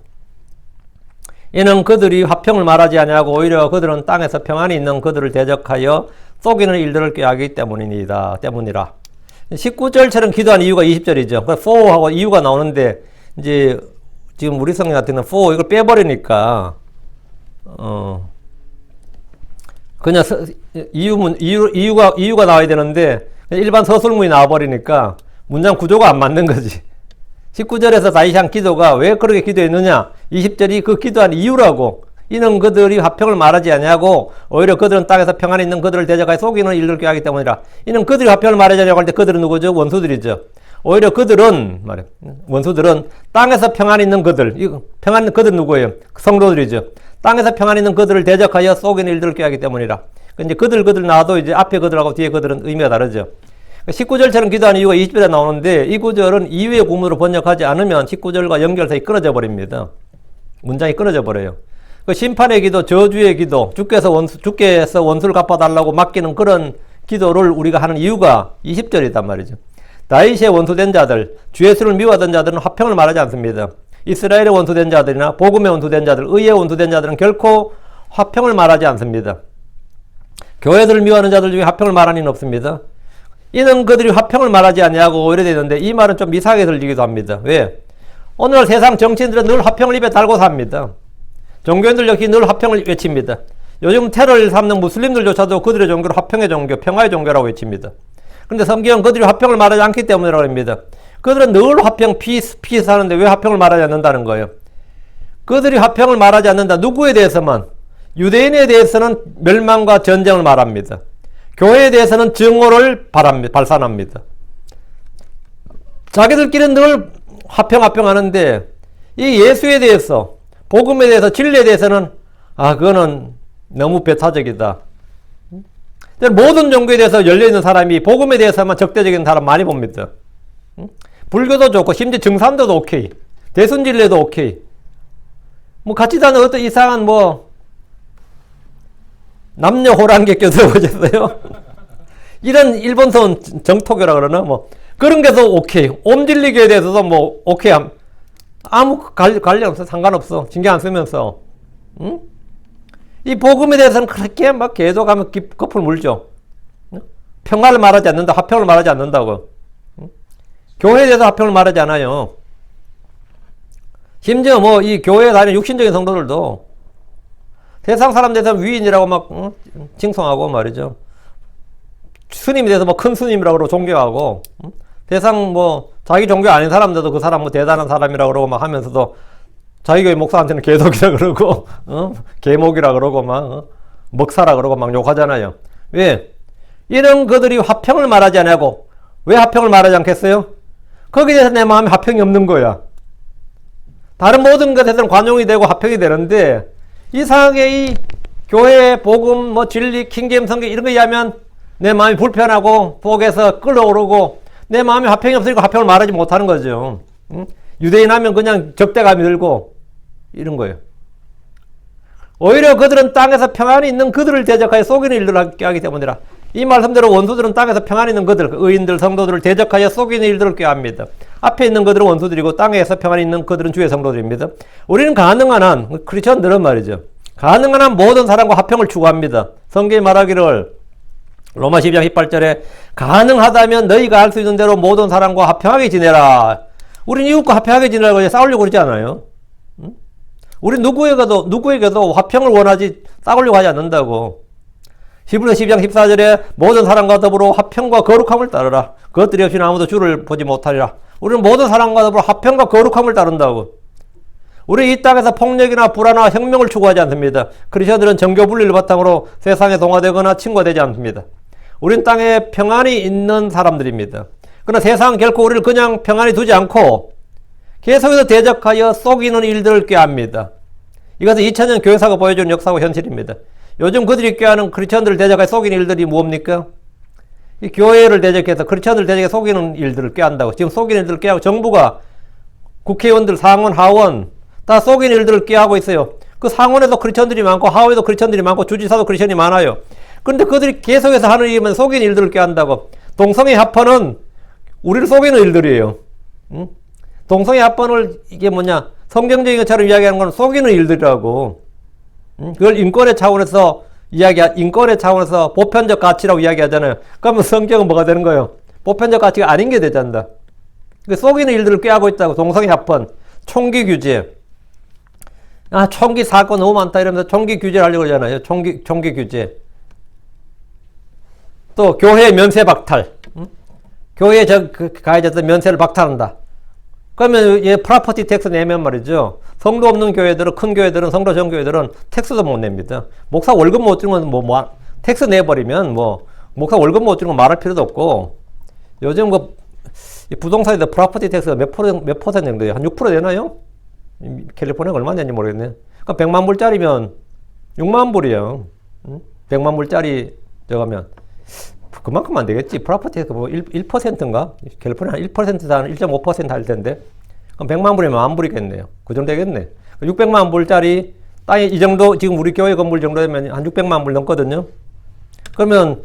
이는 그들이 화평을 말하지 아니하고 오히려 그들은 땅에서 평안이 있는 그들을 대적하여 속이는 일들을 꾀하기 때문이라. 19절처럼 기도한 이유가 20절이죠. 그 for하고 이유가 나오는데 이제 지금 우리 성경 같은 경우는 for 이걸 빼버리니까 그냥 이유가 나와야 되는데 일반 서술문이 나와버리니까 문장 구조가 안 맞는 거지. 19절에서 다윗이 한 기도가 왜 그렇게 기도했느냐? 20절이 그 기도한 이유라고. 이는 그들이 화평을 말하지 아니하고 오히려 그들은 땅에서 평안이 있는 그들을 대적하여 속이는 일들을 꾀하기 때문이라. 이는 그들이 화평을 말하지 아니하고 할 때 그들은 누구죠? 원수들이죠. 오히려 원수들은 땅에서 평안이 있는 그들, 평안 있는 그들 누구예요? 성도들이죠. 땅에서 평안이 있는 그들을 대적하여 속이는 일들을 꾀하기 때문이라. 이제 그들 나와도 이제 앞에 그들하고 뒤에 그들은 의미가 다르죠. 19절처럼 기도하는 이유가 20절에 나오는데 이 구절은 이후의 구문으로 번역하지 않으면 19절과 연결선이 끊어져 버립니다. 문장이 끊어져 버려요. 그 심판의 기도, 저주의 기도, 주께서 원수를 갚아달라고 맡기는 그런 기도를 우리가 하는 이유가 20절이단 말이죠. 다윗의 원수된 자들, 주 예수를 미워하던 자들은 화평을 말하지 않습니다. 이스라엘의 원수된 자들이나 복음의 원수된 자들, 의의 원수된 자들은 결코 화평을 말하지 않습니다. 교회들을 미워하는 자들 중에 화평을 말하는 이는 없습니다. 이는 그들이 화평을 말하지 아니하고 오히려 되는데 이 말은 좀 이상하게 들리기도 합니다. 왜? 오늘날 세상 정치인들은 늘 화평을 입에 달고 삽니다. 종교인들 역시 늘 화평을 외칩니다. 요즘 테러를 삼는 무슬림들조차도 그들의 종교를 화평의 종교, 평화의 종교라고 외칩니다. 그런데 성경은 그들이 화평을 말하지 않기 때문이라고 합니다. 그들은 늘 화평, 피스 하는데 왜 화평을 말하지 않는다는 거예요? 그들이 화평을 말하지 않는다. 누구에 대해서만? 유대인에 대해서는 멸망과 전쟁을 말합니다. 교회에 대해서는 증오를 발산합니다. 자기들끼리는 늘 화평 하는데 이 예수에 대해서, 복음에 대해서, 진리에 대해서는 그거는 너무 배타적이다. 모든 종교에 대해서 열려있는 사람이 복음에 대해서만 적대적인 사람 많이 봅니다. 불교도 좋고 심지어 증산도도 오케이, 대순진리도 오케이, 뭐 같이 다는 어떤 이상한 남녀 호랑객 껴들어보셨어요? 이런 일본선 정토교라 그러나 그런 게도 오케이. 옴진리교에 대해서도 오케이. 아무 관련 없어. 상관없어. 신경 안 쓰면서. 응? 이 복음에 대해서는 그렇게 계속하면 거풀 물죠. 평화를 말하지 않는다. 화평을 말하지 않는다고. 응? 교회에 대해서 화평을 말하지 않아요. 심지어 이 교회에 다니는 육신적인 성도들도 세상 사람들에 대해서 위인이라고 칭송하고 말이죠. 스님에 대해서 큰 스님이라고 그러고 존경하고, 세상 자기 종교 아닌 사람들도 그 사람 대단한 사람이라고 그러고 하면서도 자기 교회 목사한테는 개독이라 그러고, 개목이라 그러고 먹사라 그러고 욕하잖아요. 왜? 이런 그들이 화평을 말하지 않냐고. 왜 화평을 말하지 않겠어요? 거기에 대해서 내 마음에 화평이 없는 거야. 다른 모든 것에서는 관용이 되고 화평이 되는데, 이상하게 이 교회, 복음, 진리, 킹제임 성경 이런 거 이해하면 내 마음이 불편하고 속에서 끌어오르고 내 마음에 화평이 없으니까 화평을 말하지 못하는 거죠. 응? 유대인 하면 그냥 적대감이 들고 이런 거예요. 오히려 그들은 땅에서 평안이 있는 그들을 대적하여 속이는 일들을 하기 때문이라. 이 말씀대로 원수들은 땅에서 평안이 있는 그들, 의인들, 성도들을 대적하여 속이는 일들을 꾀합니다. 앞에 있는 그들은 원수들이고 땅에서 평안이 있는 그들은 주의 성도들입니다. 우리는 가능한 한, 크리스천들은 말이죠, 가능한 한 모든 사람과 화평을 추구합니다. 성경이 말하기를 로마 12장 18절에 가능하다면 너희가 할 수 있는 대로 모든 사람과 화평하게 지내라. 우리는 이웃과 화평하게 지내라고 싸우려고 그러지 않아요. 응? 우리 누구에게도 화평을 원하지 싸우려고 하지 않는다고. 히브리서 12장 14절에 모든 사람과 더불어 화평과 거룩함을 따르라. 그것들이 없이는 아무도 주를 보지 못하리라. 우리는 모든 사람과 더불어 화평과 거룩함을 따른다고. 우리 이 땅에서 폭력이나 불안과 혁명을 추구하지 않습니다. 크리스천들은 정교 분리를 바탕으로 세상에 동화되거나 침과되지 않습니다. 우린 땅에 평안이 있는 사람들입니다. 그러나 세상은 결코 우리를 그냥 평안히 두지 않고 계속해서 대적하여 속이는 일들을 꾀합니다. 이것은 2000년 교회사가 보여주는 역사고 현실입니다. 요즘 그들이 꾀하는 크리스천들을 대적하여 속이는 일들이 뭡니까? 이 교회를 대적해서 크리스천들을 대적해 속이는 일들을 꾀한다고. 지금 속이는 일들을 꾀하고 정부가 국회의원들, 상원, 하원 다 속이는 일들을 꾀하고 있어요. 그 상원에도 크리스천들이 많고 하원에도 크리스천들이 많고 주지사도 크리스천이 많아요. 그런데 그들이 계속해서 하는 일이면 속이는 일들을 꾀한다고. 동성애 합헌은 우리를 속이는 일들이에요. 응? 동성애 합헌을 이게 성경적인 것처럼 이야기하는 건 속이는 일들이라고. 응? 그걸 인권의 차원에서 인권의 차원에서 보편적 가치라고 이야기하잖아요. 그러면 성경은 뭐가 되는 거예요? 보편적 가치가 아닌 게 되잖아. 그 속이는 일들을 꾀하고 있다고. 동성애 합헌, 총기 규제. 총기 사건 너무 많다 이러면서 총기 규제를 하려고 그러잖아요. 총기 규제. 또 교회 면세 박탈. 교회에 가해져서 면세를 박탈한다. 그러면 프로퍼티 텍스 내면 말이죠. 성도 없는 교회들은, 큰 교회들은, 성도 전 교회들은 텍스도 못 냅니다. 목사 월급 못 주는 건 텍스 내버리면 목사 월급 못 주는 건 말할 필요도 없고, 요즘 부동산에도 프로퍼티 텍스가 몇 퍼센트 정도예요? 한 6% 되나요? 캘리포니아가 얼마 되는지 모르겠네. 그러니까 100만 불짜리면 6만 불이에요. 100만 불짜리 저거면 그만큼 안 되겠지. 프로퍼티에서 1%인가? 캘리포니아 1%다 한 1.5% 할 텐데. 그럼 100만 불이면 만 불이겠네요. 그 정도 되겠네. 600만 불짜리 땅이 이 정도, 지금 우리 교회 건물 정도 되면 한 600만 불 넘거든요. 그러면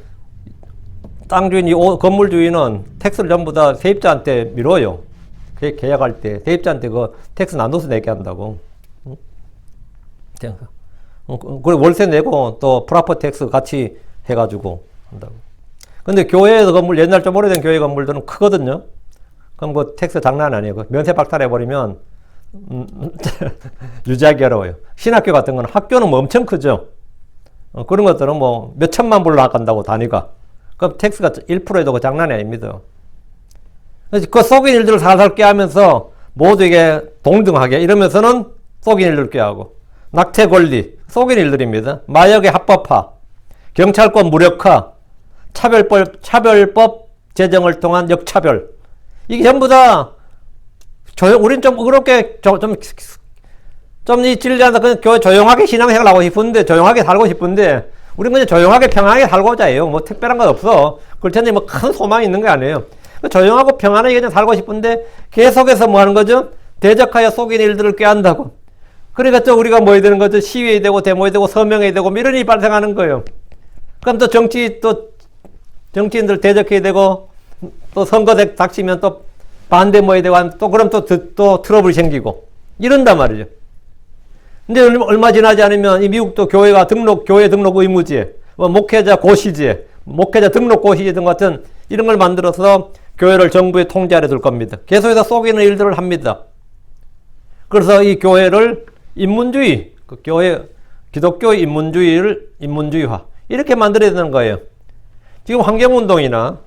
땅 주인, 건물 주인은 텍스를 전부 다 세입자한테 미뤄요. 계약할 때 세입자한테 그 텍스 나눠서 내게 한다고. 그리고 월세 내고 또 프로퍼티 텍스 같이 해가지고 한다고. 근데 교회에서 건물, 옛날 좀 오래된 교회 건물들은 크거든요. 그럼 텍스 장난 아니에요. 면세 박탈해버리면 유지하기 어려워요. 신학교 같은 건 학교는 뭐 엄청 크죠. 그런 것들은 뭐 몇 천만 불 나간다고 단위가. 그럼 텍스가 1%에도 그 장난이 아닙니다. 그 속인 일들을 살살 꾀하면서 모두에게 동등하게 이러면서는 속인 일들을 꾀하고 낙태 권리, 속인 일들입니다. 마약의 합법화, 경찰권 무력화, 차별법 제정을 통한 역차별. 이게 전부 다 우린 좀 그렇게 이 진리한다. 그냥 교회 조용하게 신앙생활 하고 싶은데, 조용하게 살고 싶은데, 우린 그냥 조용하게 평안하게 살고자 해요. 뭐 특별한 건 없어. 그럴 텐데 뭐 큰 소망이 있는 게 아니에요. 조용하고 평안하게 그냥 살고 싶은데, 계속해서 뭐 하는 거죠? 대적하여 속인 일들을 꾀한다고. 그러니까 또 우리가 뭐 해야 되는 거죠? 시위해야 되고, 데모해야 되고, 서명해야 되고, 이런 일이 발생하는 거예요. 그럼 또 정치인들 대적해야 되고, 또 선거 닥치면 또 반대 뭐 해야 되고, 또 그럼 또 트러블이 생기고. 이런단 말이죠. 근데 얼마 지나지 않으면 이 미국도 교회 등록 의무제, 뭐 목회자 고시제, 목회자 등록 고시제 등 같은 이런 걸 만들어서 교회를 정부의 통제 아래 둘 겁니다. 계속해서 속이는 일들을 합니다. 그래서 이 교회를 인문주의, 기독교 인문주의화 이렇게 만들어야 되는 거예요. 지금 환경운동이나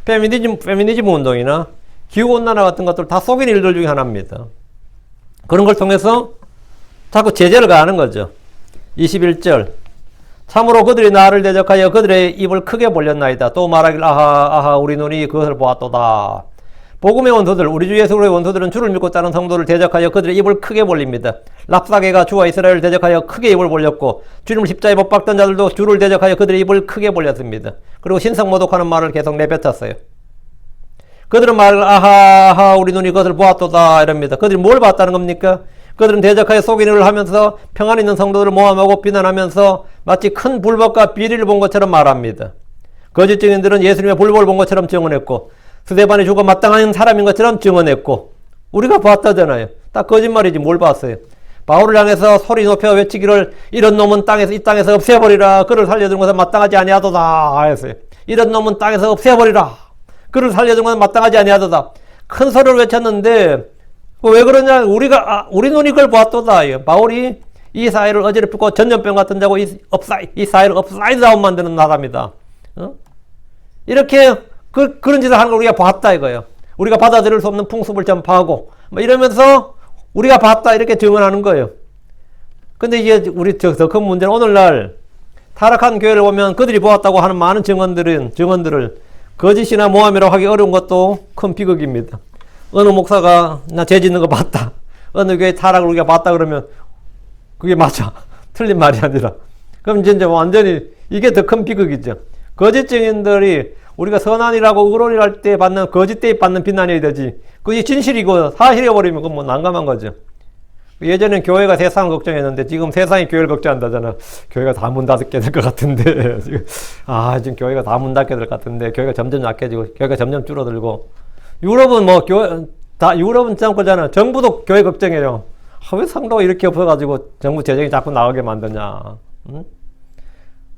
페미니즘 운동이나 기후온난화 같은 것들 다 속이는 일들 중에 하나입니다. 그런 걸 통해서 자꾸 제재를 가하는 거죠. 21절. 참으로 그들이 나를 대적하여 그들의 입을 크게 벌렸나이다. 또 말하길 아하 우리 눈이 그것을 보았도다. 복음의 원수들, 우리 주 예수의 원수들은 주를 믿고 따른 성도를 대적하여 그들의 입을 크게 벌립니다. 랍사게가 주와 이스라엘을 대적하여 크게 입을 벌렸고 주님을 십자가에 못 박던 자들도 주를 대적하여 그들의 입을 크게 벌렸습니다. 그리고 신성 모독하는 말을 계속 내뱉었어요. 그들은 말을 아하 우리 눈이 그것을 보았도다 이럽니다. 그들이 뭘 봤다는 겁니까? 그들은 대적하여 속인을 하면서 평안 있는 성도들을 모함하고 비난하면서 마치 큰 불법과 비리를 본 것처럼 말합니다. 거짓 증인들은 예수님의 불법을 본 것처럼 증언했고 스데반이 죽어 마땅한 사람인 것처럼 증언했고 우리가 봤다잖아요. 딱 거짓말이지 뭘 봤어요. 바울을 향해서 소리 높여 외치기를 이런 놈은 이 땅에서 없애버리라. 그를 살려준 것은 마땅하지 아니하도다 했어요. 이런 놈은 땅에서 없애버리라. 그를 살려준 것은 마땅하지 아니하도다. 큰 소리를 외쳤는데 왜 그러냐? 우리 눈이 그걸 보았도다. 바울이 이 사회를 어지럽히고 전염병 같은 자고 이 사회를 업사이드 다운 만드는 나라입니다. 이렇게 그런 짓을 하는 걸 우리가 봤다 이거예요. 우리가 받아들일 수 없는 풍습을 전파하고 뭐 이러면서 우리가 봤다 이렇게 증언하는 거예요. 근데 이제 우리 더 큰 문제는 오늘날 타락한 교회를 보면 그들이 보았다고 하는 많은 증언들을 거짓이나 모함이라고 하기 어려운 것도 큰 비극입니다. 어느 목사가 나 죄 짓는 거 봤다. 어느 교회 타락을 우리가 봤다 그러면 그게 맞아. 틀린 말이 아니라. 그럼 이제 완전히 이게 더 큰 비극이죠. 거짓 증인들이 우리가 선한이라고 의론이랄 때 받는 거짓 때 받는 비난이 되지. 그게 진실이고 사실이어버리면 그건 뭐 난감한 거죠. 예전엔 교회가 세상을 걱정했는데 지금 세상이 교회를 걱정한다잖아. 교회가 다 문 닫게 될 것 같은데 지금 교회가 다 문 닫게 될 것 같은데 교회가 점점 약해지고 교회가 점점 줄어들고 유럽은 유럽은 짱거잖아. 정부도 교회 걱정해요. 왜 상도가 이렇게 없어가지고 정부 재정이 자꾸 나오게 만드냐. 응?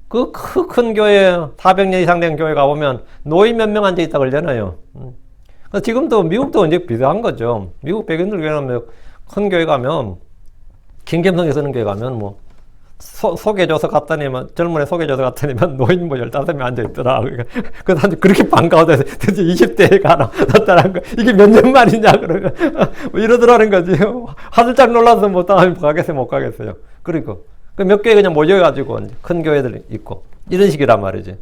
그 큰 교회 400년 이상 된 교회 가보면 노인 몇 명 앉아있다 그러잖아요. 지금도 미국도 이제 비슷한 거죠. 미국 백인들 교회 가면 큰 교회 가면 김겸성이 쓰는 교회 가면 뭐 소개줘서 갔더니만 젊은 애 소개줘서 갔더니만 노인 뭐 15명 앉아있더라. 그 사람들 그렇게 반가워서 대체 20대에 가나 나타난 거 이게 몇 년 만이냐 그러고 뭐 이러더라는 거지. 화들짝 놀라서 뭐 다음에 가겠어요 못 가겠어요. 그리고 몇 교회 그냥 모여가지고 큰 교회들 있고 이런 식이란 말이지.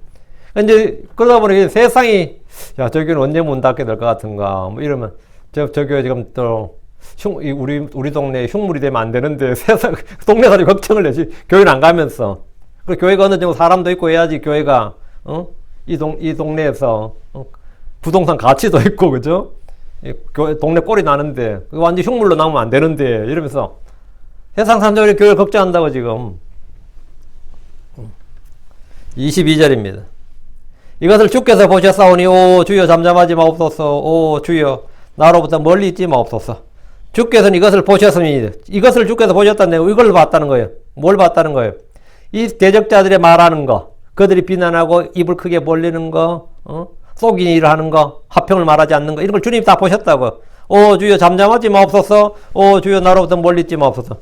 이제 그러다 보니 세상이 야 저 교회는 언제 문 닫게 될 것 같은가 뭐 이러면 저 교회 지금 또 우리 동네에 흉물이 되면 안 되는데 세상 동네 사람이 걱정을 내지. 교회는 안 가면서 그 교회가 어느 정도 사람도 있고 해야지 교회가 이 동네에서 부동산 가치도 있고 그죠? 동네 꼴이 나는데 완전 흉물로 나오면 안 되는데 이러면서 세상 사람들이 교회를 걱정한다고 지금. 22절입니다. 이것을 주께서 보셨사오니 오 주여 잠잠하지 마옵소서. 오 주여 나로부터 멀리 있지 마옵소서. 주께서는 이것을 보셨으니 이것을 주께서 보셨다는 이걸 봤다는 거예요. 뭘 봤다는 거예요? 이 대적자들의 말하는 거, 그들이 비난하고 입을 크게 벌리는 거, 속인 일을 하는 거, 화평을 말하지 않는 거 이런 걸 주님이 다 보셨다고. 오 주여 잠잠하지 마옵소서. 오 주여 나로부터 멀리 있지 마옵소서.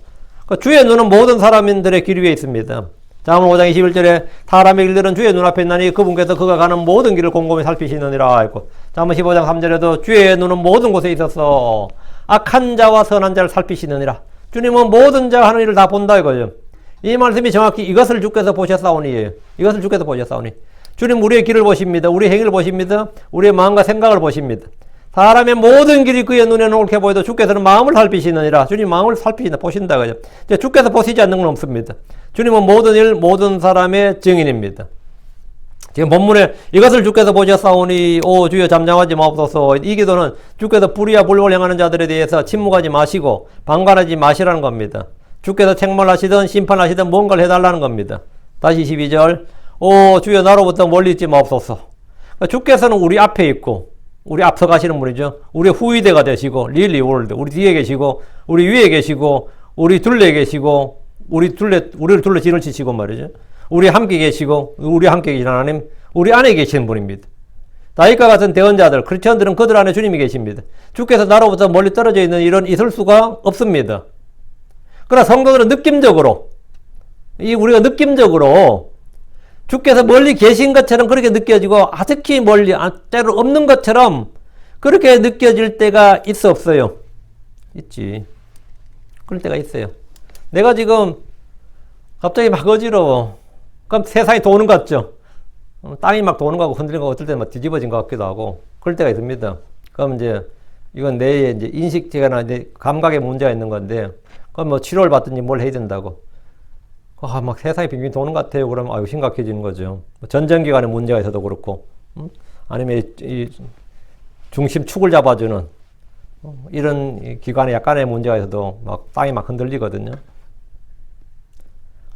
그러니까 주의 눈은 모든 사람들의 길 위에 있습니다. 잠언 5장 21절에 사람의 길들은 주의 눈앞에 있나니 그분께서 그가 가는 모든 길을 곰곰이 살피시느니라 했고, 잠언 15장 3절에도 주의 눈은 모든 곳에 있어서 악한 자와 선한 자를 살피시느니라. 주님은 모든 자가 하는 일을 다 본다 이거죠. 이 말씀이 정확히 이것을 주께서 보셨사오니, 이것을 주께서 보셨사오니, 주님 우리의 길을 보십니다. 우리의 행위를 보십니다. 우리의 마음과 생각을 보십니다. 사람의 모든 길이 그의 눈에는 옳게 보여도 주께서는 마음을 살피시느니라. 주님 마음을 살피신다, 보신다 그죠. 이제 주께서 보시지 않는 건 없습니다. 주님은 모든 일, 모든 사람의 증인입니다. 지금 본문에 이것을 주께서 보셨사오니 오 주여 잠잠하지 마옵소서. 이 기도는 주께서 불의와 불법을 행하는 자들에 대해서 침묵하지 마시고 방관하지 마시라는 겁니다. 주께서 책망하시든 심판하시든 뭔가를 해달라는 겁니다. 다시 12절 오 주여 나로부터 멀리 있지 마옵소서. 그러니까 주께서는 우리 앞에 있고 우리 앞서 가시는 분이죠. 우리의 후위대가 되시고 릴리 월드, 우리 뒤에 계시고 우리 위에 계시고 우리 둘레 계시고 우리를 둘러 진을 치시고 말이죠. 우리 함께 계시고 우리 함께 계신 하나님, 우리 안에 계시는 분입니다. 다윗과 같은 대언자들, 크리스천들은 그들 안에 주님이 계십니다. 주께서 나로부터 멀리 떨어져 있는 일은 있을 수가 없습니다. 그러나 성도들은 느낌적으로, 우리가 느낌적으로 주께서 멀리 계신 것처럼 그렇게 느껴지고 아득히 멀리 때로 없는 것처럼 그렇게 느껴질 때가 있어 없어요? 있지. 그럴 때가 있어요. 내가 지금 갑자기 막 어지러워. 그럼 세상이 도는 것 같죠? 땅이 막 도는 것 같고 흔들리는 것 같고 어떨 때 막 뒤집어진 것 같기도 하고 그럴 때가 있습니다. 그럼 이제 이건 내 이제 인식체나 이제 감각에 문제가 있는 건데 그럼 뭐 치료를 받든지 뭘 해야 된다고. 막 세상이 빙빙 도는 것 같아요. 그러면 아유 심각해지는 거죠. 전정기관에 문제가 있어도 그렇고, 아니면 이 중심축을 잡아주는 이런 기관에 약간의 문제가 있어도 막 땅이 막 흔들리거든요.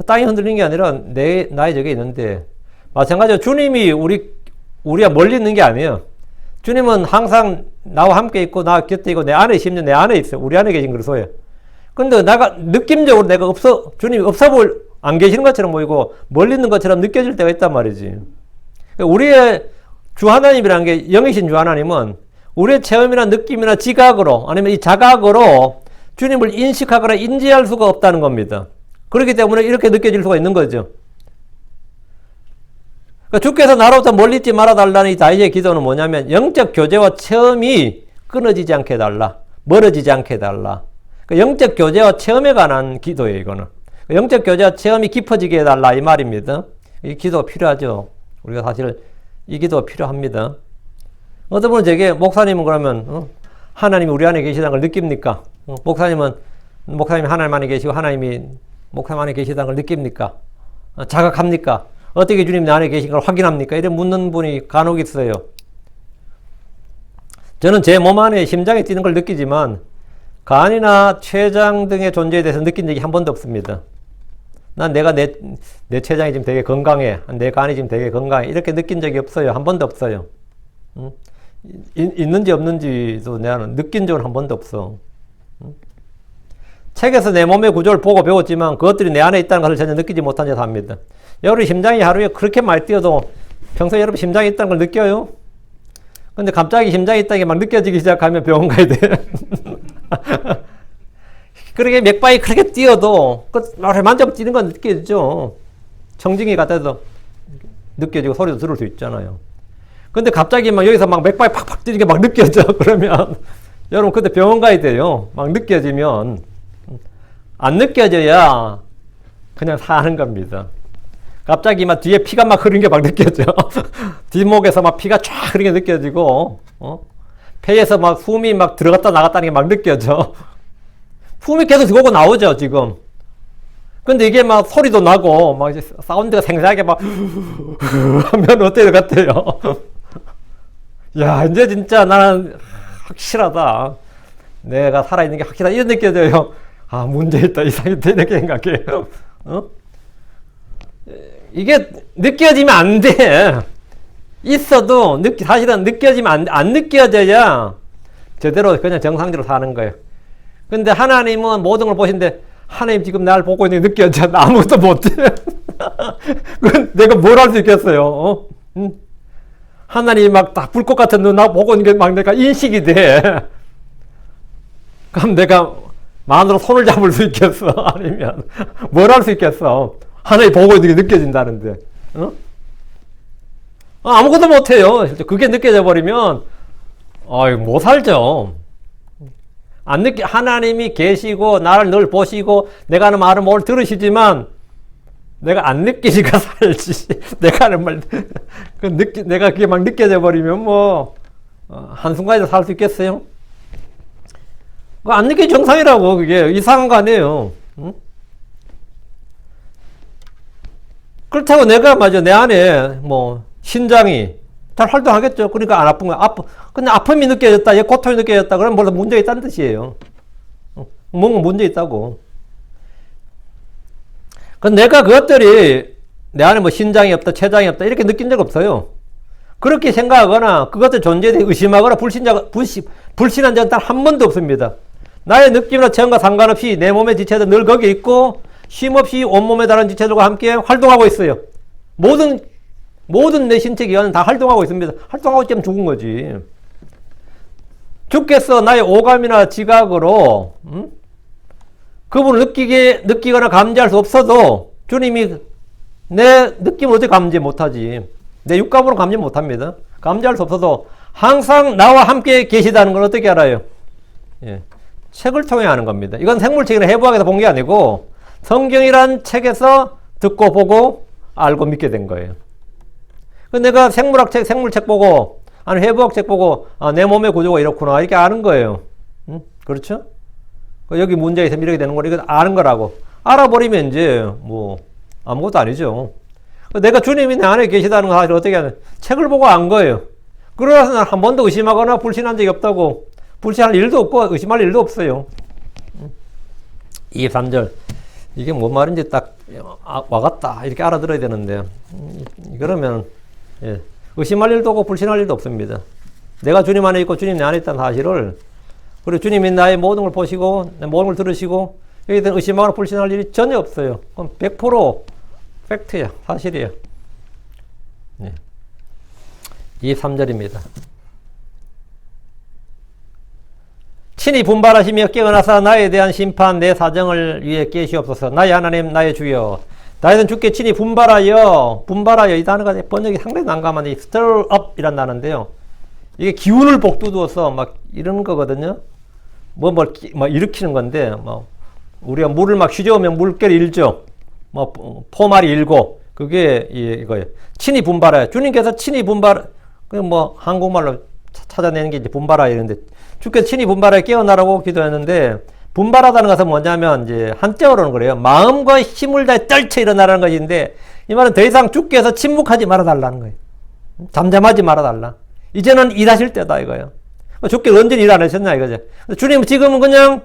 땅이 흔들리는 게 아니라 나의 적에 있는데 마찬가지로 주님이 우리가 멀리 있는 게 아니에요. 주님은 항상 나와 함께 있고 나 곁에 있고 내 안에 심지어 내 안에 있어요. 우리 안에 계신 그리스도예요. 근데 내가 느낌적으로 내가 주님이 안 계시는 것처럼 보이고 멀리 있는 것처럼 느껴질 때가 있단 말이지. 우리의 주 하나님이라는 게 영이신 주 하나님은 우리의 체험이나 느낌이나 지각으로 아니면 이 자각으로 주님을 인식하거나 인지할 수가 없다는 겁니다. 그렇기 때문에 이렇게 느껴질 수가 있는 거죠. 그러니까 주께서 나로부터 멀리 있지 말아달라는 이 다윗의 기도는 뭐냐면 영적 교제와 체험이 끊어지지 않게 해달라. 멀어지지 않게 해달라. 그러니까 영적 교제와 체험에 관한 기도예요. 이거는. 영적 교제와 체험이 깊어지게 해달라 이 말입니다. 이 기도가 필요하죠. 우리가 사실 이 기도가 필요합니다. 어떤 분은 제게 목사님은 그러면 하나님이 우리 안에 계시다는 걸 느낍니까? 목사님이 하나님 안에 계시고 하나님이 목사님 안에 계시다는 걸 느낍니까? 자각합니까? 어떻게 주님 내 안에 계신 걸 확인합니까? 이런 묻는 분이 간혹 있어요. 저는 제 몸 안에 심장이 뛰는 걸 느끼지만 간이나 췌장 등의 존재에 대해서 느낀 적이 한 번도 없습니다. 난 내가 내 췌장이 지금 되게 건강해. 내 간이 지금 되게 건강해. 이렇게 느낀 적이 없어요. 한 번도 없어요. 있는지 없는지도 내가 느낀 적은 한 번도 없어. 책에서 내 몸의 구조를 보고 배웠지만 그것들이 내 안에 있다는 것을 전혀 느끼지 못한 채 삽니다. 여러분 심장이 하루에 그렇게 많이 뛰어도 평소에 여러분 심장이 있다는 걸 느껴요? 근데 갑자기 심장이 있다는 게 막 느껴지기 시작하면 병원 가야 돼. 그렇게 맥박이 그렇게 뛰어도 만져보면 뛰는 건 느껴지죠. 청진기 같아도 느껴지고 소리도 들을 수 있잖아요. 근데 갑자기 막 여기서 막 맥박이 팍팍 뛰는 게 막 느껴져. 그러면 여러분 그때 병원 가야 돼요. 막 느껴지면 안 느껴져야 그냥 사는 겁니다. 갑자기 막 뒤에 피가 막 흐르는 게 막 느껴져. 뒷목에서 막 피가 쫙 흐르는 게 느껴지고, 폐에서 막 숨이 막 들어갔다 나갔다는 게 막 느껴져. 숨이 계속 들어오고 나오죠, 지금. 근데 이게 막 소리도 나고, 막 이제 사운드가 생생하게 막, 하면 어때요, 같아요? 야, 이제 진짜 나는 확실하다. 내가 살아있는 게 확실하다. 이런 느껴져요. 아, 문제 있다. 이상하다. 이렇게 생각해요. 이게 느껴지면 안 돼. 있어도 사실은 느껴지면 안 느껴져야 제대로 그냥 정상적으로 사는 거예요. 근데 하나님은 모든 걸 보시는데 하나님 지금 나를 보고 있는 게 느껴져. 나 아무것도 못해. 그건 내가 뭘 할 수 있겠어요? 하나님이 막 딱 불꽃 같은 눈 나 보고 있는 게 막 내가 인식이 돼. 그럼 내가 마음으로 손을 잡을 수 있겠어? 아니면 뭘 할 수 있겠어? 하나님 보고 있는 게 느껴진다는데. 어? 아무것도 못해요. 그게 느껴져 버리면 못 살죠. 하나님이 계시고 나를 늘 보시고 내가 하는 말은 뭘 들으시지만 내가 안 느끼니까 살지. 내가 하는 말 내가 그게 막 느껴져 버리면 뭐 한순간에 살 수 있겠어요? 안 느끼 정상이라고. 그게 이상한 거 아니에요. 응? 그렇다고 내가 내 안에 뭐 신장이 잘 활동하겠죠. 그러니까 안 아픈 거야. 근데 아픔이 느껴졌다, 고통이 느껴졌다, 그러면 벌써 문제가 있다는 뜻이에요. 뭔가 문제 있다고. 내가 그것들이 내 안에 뭐 신장이 없다, 췌장이 없다 이렇게 느낀 적 없어요. 그렇게 생각하거나 그것들 존재에 대해 의심하거나 불신한 적은 단 한 번도 없습니다. 나의 느낌이나 체험과 상관없이 내 몸의 지체들 늘 거기에 있고 쉼없이 온몸의 다른 지체들과 함께 활동하고 있어요. 모든 내 신체 기관은 다 활동하고 있습니다. 활동하고 있으면 죽은 거지. 주께서 나의 오감이나 지각으로 그분을 느끼거나 감지할 수 없어도 주님이 내 느낌을 어떻게 감지 못하지? 내 육감으로 감지 못합니다. 감지할 수 없어도 항상 나와 함께 계시다는 걸 어떻게 알아요? 예. 책을 통해 아는 겁니다. 이건 생물책이나 해부학에서 본 게 아니고 성경이란 책에서 듣고 보고 알고 믿게 된 거예요. 내가 생물책 보고 아니 해부학 책 보고 내 몸의 구조가 이렇구나 이렇게 아는 거예요. 그렇죠? 여기 문제가 있으면 이렇게 되는 거라 이건 아는 거라고. 알아버리면 이제 뭐 아무것도 아니죠. 내가 주님이 내 안에 계시다는 거 사실 어떻게 하냐. 책을 보고 안 거예요. 그러나서 난 한 번도 의심하거나 불신한 적이 없다고. 불신할 일도 없고 의심할 일도 없어요. 23절. 이게 뭔 말인지 딱 와갔다 이렇게 알아들어야 되는데 그러면 의심할 일도 없고 불신할 일도 없습니다. 내가 주님 안에 있고 주님 내 안에 있다는 사실을, 그리고 주님이 나의 모든 걸 보시고 내 모든 걸 들으시고 여기에 대한 의심하거나 불신할 일이 전혀 없어요. 그럼 100% 팩트야. 사실이에요. 23절입니다. 친히 분발하시며 깨어나사 나에 대한 심판 내 사정을 위해 깨시옵소서. 나의 하나님 나의 주여. 나에는 주께 친히 분발하여 이 단어가 번역이 상당히 난감한데 stir up 이란 단어인데요. 이게 기운을 복두두어서 막 이러는 거거든요. 뭐 일으키는 건데 우리가 물을 막 휘저으면 물결이 일죠. 포말이 일고 그게 이거예요. 친히 분발하여. 주님께서 친히 한국말로 찾아내는 게 이제 분발하여 이런데 주께서 친히 분발하여 깨어나라고 기도했는데 분발하다는 것은 뭐냐면 이제 한자어로는 그래요. 마음과 힘을 다해 떨쳐 일어나라는 것인데 이 말은 더 이상 주께서 침묵하지 말아달라는 거예요. 잠잠하지 말아달라. 이제는 일하실 때다 이거예요. 주께서 언제나 일 안 하셨나 이거죠. 주님은 지금은 그냥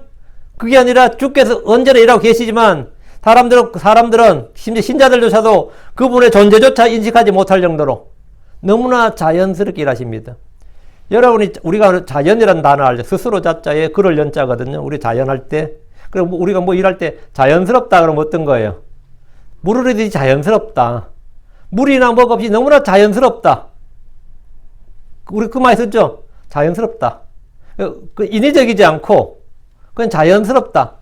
그게 아니라 주께서 언제나 일하고 계시지만 사람들은 심지어 신자들조차도 그분의 존재조차 인식하지 못할 정도로 너무나 자연스럽게 일하십니다. 우리가 자연이라는 단어 알죠? 스스로 자자에 그럴 연자거든요. 우리 자연할 때. 그리고 우리가 일할 때 자연스럽다 그러면 어떤 거예요? 물을 흐르듯이 자연스럽다. 물이나 뭐가 없이 너무나 자연스럽다. 우리 그 말 썼죠? 자연스럽다. 인위적이지 않고 그건 자연스럽다.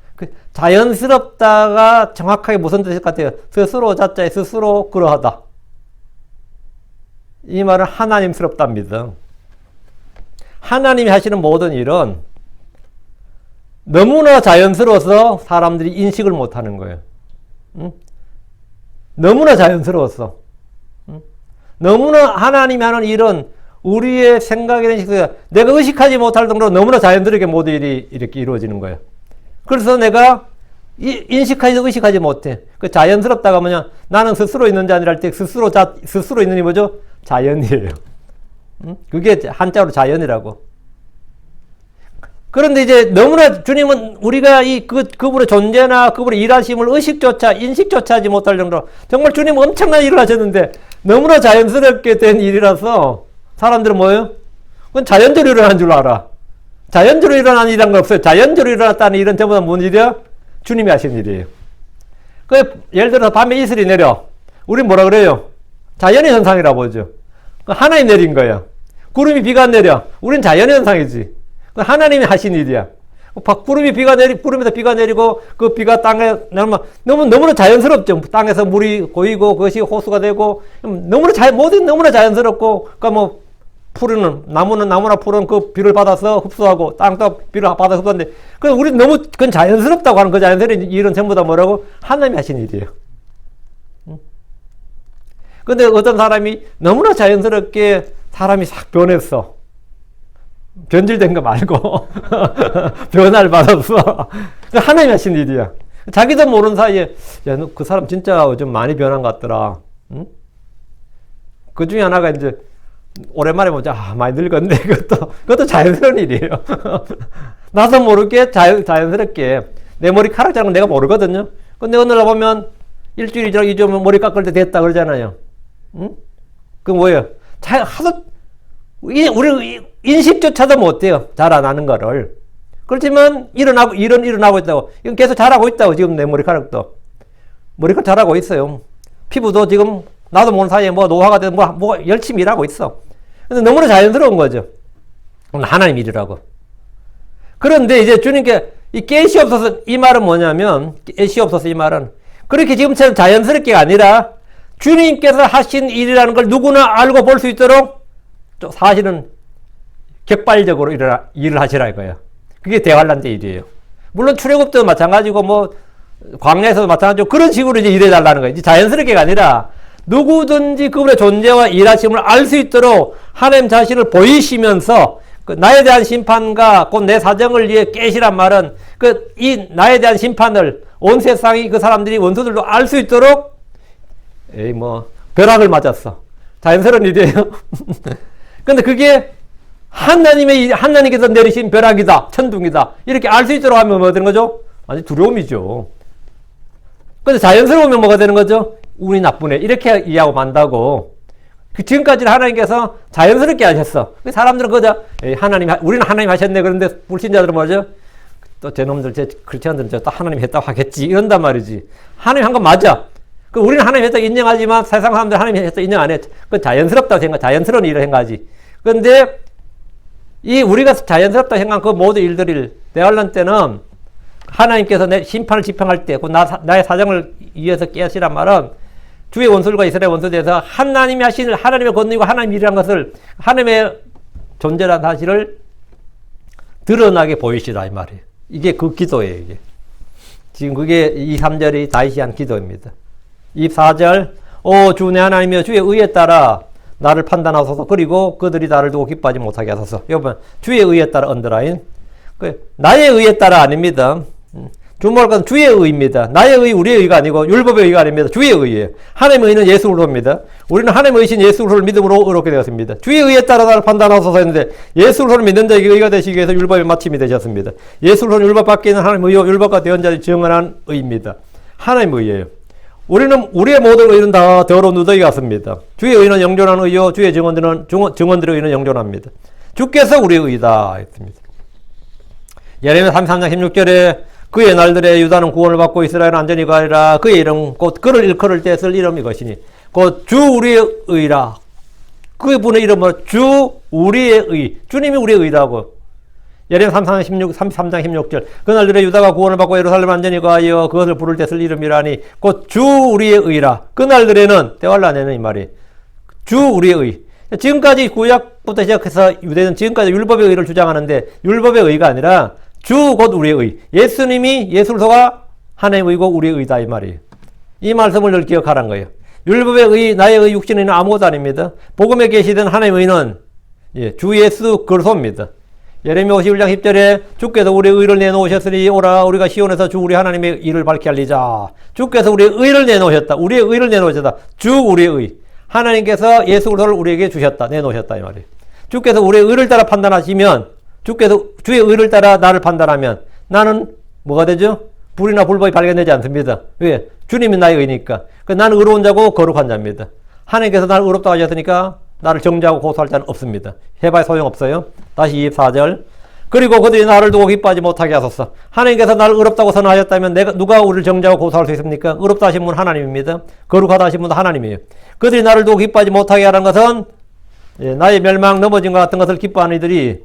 자연스럽다가 정확하게 무슨 뜻일 것 같아요? 스스로 자자에 스스로 그러하다. 이 말은 하나님스럽답니다. 하나님이 하시는 모든 일은 너무나 자연스러워서 사람들이 인식을 못하는 거예요. 응? 너무나 자연스러웠어. 응? 너무나 하나님이 하는 일은 우리의 생각이나 내가 의식하지 못할 정도로 너무나 자연스럽게 모든 일이 이렇게 이루어지는 거예요. 그래서 내가 의식하지 못해. 그 자연스럽다가 뭐냐? 나는 스스로 있는 자 아니라 할 때 스스로 있는 이 뭐죠? 자연이에요. 그게 한자로 자연이라고. 그런데 이제 너무나 주님은 우리가 그분의 존재나 그분의 일하심을 인식조차 하지 못할 정도로 정말 주님은 엄청난 일을 하셨는데 너무나 자연스럽게 된 일이라서 사람들은 뭐예요? 그건 자연적으로 일어난 줄 알아. 자연적으로 일어난 일이란 건 없어요. 자연적으로 일어났다는 일은 전부 다 뭔 일이야? 주님이 하신 일이에요. 예를 들어서 밤에 이슬이 내려. 우리 뭐라 그래요? 자연의 현상이라고 보죠. 하나님 내린 거야. 구름이 비가 내려. 우린 자연의 현상이지. 하나님이 하신 일이야. 구름에서 비가 내리고 그 비가 땅에 내리면 너무나 자연스럽죠. 땅에서 물이 고이고 그것이 호수가 되고 모든 너무나 자연스럽고, 그러니까 뭐 나무나 풀은 그 비를 받아서 흡수하고 땅도 비를 받아서 흡수하는데, 우리 그건 자연스럽다고 하는 그 자연스러운 일은 전부 다 뭐라고? 하나님이 하신 일이에요. 근데 어떤 사람이 너무나 자연스럽게 사람이 싹 변했어. 변질된 거 말고 변화를 받았어. 하나님이 하신 일이야. 자기도 모르는 사이에 야, 너 그 사람 진짜 좀 많이 변한 것 같더라. 응? 그 중에 하나가 이제 오랜만에 보자 많이 늙었네. 그것도 자연스러운 일이에요. 나도 모르게 자연스럽게 내 머리카락 자른 건 내가 모르거든요. 근데 어느 날 보면 일주일 지나고 2주면 머리 깎을 때 됐다 그러잖아요. 응? 그 뭐예요? 하도 우리 인식조차도 못해요. 잘 안 하는 거를. 그렇지만 일어나고 있다고. 이건 계속 자라고 있다고. 지금 내 머리카락도 자라고 있어요. 피부도 지금 나도 모르는 사이에 뭐 노화가 되든 뭐 열심히 일하고 있어. 근데 너무나 자연스러운 거죠. 하나님 일이라고. 그런데 이제 주님께 이 깨시 없어서 이 말은 뭐냐면, 깨시 없어서 이 말은 그렇게 지금처럼 자연스럽게가 아니라 주님께서 하신 일이라는 걸 누구나 알고 볼 수 있도록 사실은 격발적으로 일을 하시라 이거예요. 그게 대환란 때 일이에요. 물론 출애굽도 마찬가지고 뭐 광야에서도 마찬가지고 그런 식으로 이제 일해달라는 거예요. 이제 자연스럽게가 아니라 누구든지 그분의 존재와 일하심을 알 수 있도록 하나님 자신을 보이시면서 나에 대한 심판과 곧 내 사정을 위해 깨시란 말은 이 나에 대한 심판을 온 세상이 그 사람들이 원수들도 알 수 있도록 벼락을 맞았어. 자연스러운 일이에요. 근데 그게 하나님께서 내리신 벼락이다, 천둥이다, 이렇게 알 수 있도록 하면 뭐가 되는 거죠? 아니, 두려움이죠. 근데 자연스러우면 뭐가 되는 거죠? 운이 나쁘네. 이렇게 이해하고 만다고. 지금까지는 하나님께서 자연스럽게 하셨어. 사람들은 우리는 하나님 하셨네. 그런데 불신자들은 뭐죠? 또 크리스천들은 또 하나님 했다고 하겠지. 이런단 말이지. 하나님 한 건 맞아. 우리는 하나님 했다고 인정하지만 세상 사람들은 하나님 했다고 인정 안 해. 그건 자연스럽다고 생각, 자연스러운 일을 생각하지. 그런데 우리가 자연스럽다고 생각한 그 모든 일들을 대환란 때는 하나님께서 내 심판을 집행할 때, 나의 사정을 위해서 깨시란 말은 주의 원수들과 이스라엘 원수들에서 하나님이 하신 하나님의 권능이고 하나님의 일이라는 것을, 하나님의 존재라는 사실을 드러나게 보이시라 이 말이에요. 이게 그 기도예요. 이게 지금 그게 2, 3절이 다윗이 한 기도입니다. 24절 오 주 내 하나님이여 주의 의에 따라 나를 판단하소서. 그리고 그들이 나를 두고 기뻐하지 못하게 하소서. 여러분, 주의 의에 따라 언더라인. 나의 의에 따라 아닙니다. 주목할 것은 주의 의입니다. 나의 의, 우리의 의가 아니고 율법의 의가 아닙니다. 주의 의예요. 하나님의 의는 예수 그리스도입니다. 우리는 하나님의 의신 예수 그리스도를 믿음으로 의롭게 되었습니다. 주의 의에 따라 나를 판단하소서 했는데 예수 그리스도를 믿는 자에게 의가 되시기 위해서 율법의 마침이 되셨습니다. 예수 그리스도는 율법 밖에 있는 하나님의 의요 율법과 대언 자들이 증언한 의입니다. 하나님의 의예요. 우리의 모든 의는 다 더러운 누더기 같습니다. 주의 의는 영존한 의요 주의 증언들의 의는 영존합니다. 주께서 우리의 의다 했습니다. 예레미야 33장 16절에 그의 날들에 유다는 구원을 받고 이스라엘은 안전히 가리라. 그의 이름 곧 그를 일컬을 때 쓸 이름 이것이니 곧 주 우리의 의라. 그분의 이름은 주 우리의 의. 주님이 우리의 의라고. 예레미야 33장 16절 그날들에 유다가 구원을 받고 예루살렘 안전히 가하여 그것을 부를 때 쓸 이름이라니 곧 주 우리의 의라. 그날들에는 대환란에는 이 말이 주 우리의 의. 지금까지 구약부터 시작해서 유대는 지금까지 율법의 의를 주장하는데 율법의 의가 아니라 주 곧 우리의 의. 예수님이 예수 그리스도가 하나님의 의고 우리의 의다 이 말이에요. 이 말씀을 늘 기억하라는 거예요. 율법의 의, 나의 의, 육신의 의는 아무것도 아닙니다. 복음에 계시던 하나님의 의는 주 예수 그리스도입니다. 예레미야 51장 10절에 주께서 우리의 의를 내놓으셨으니 오라 우리가 시온에서 주 우리 하나님의 의를 밝게 알리자. 주께서 우리의 의를 내놓으셨다. 우리의 의를 내놓으셨다. 주 우리의 의. 하나님께서 예수 그리스도를 우리에게 주셨다. 내놓으셨다 이 말이에요. 주께서 우리의 의를 따라 판단하시면 주께서 주의 의를 따라 나를 판단하면 나는 뭐가 되죠? 불이나 불법이 발견되지 않습니다. 왜? 주님이 나의 의니까. 나는 의로운 자고 거룩한 자입니다. 하나님께서 나를 의롭다고 하셨으니까 나를 정죄하고 고소할 자는 없습니다. 해봐야 소용없어요. 다시 24절 그리고 그들이 나를 두고 기뻐하지 못하게 하소서. 하나님께서 나를 의롭다고 선언하셨다면 누가 우리를 정죄하고 고소할 수 있습니까? 의롭다 하신 분은 하나님입니다. 거룩하다 하신 분도 하나님이에요. 그들이 나를 두고 기뻐하지 못하게 하라는 것은 나의 멸망 넘어진 것 같은 것을 기뻐하는 이들이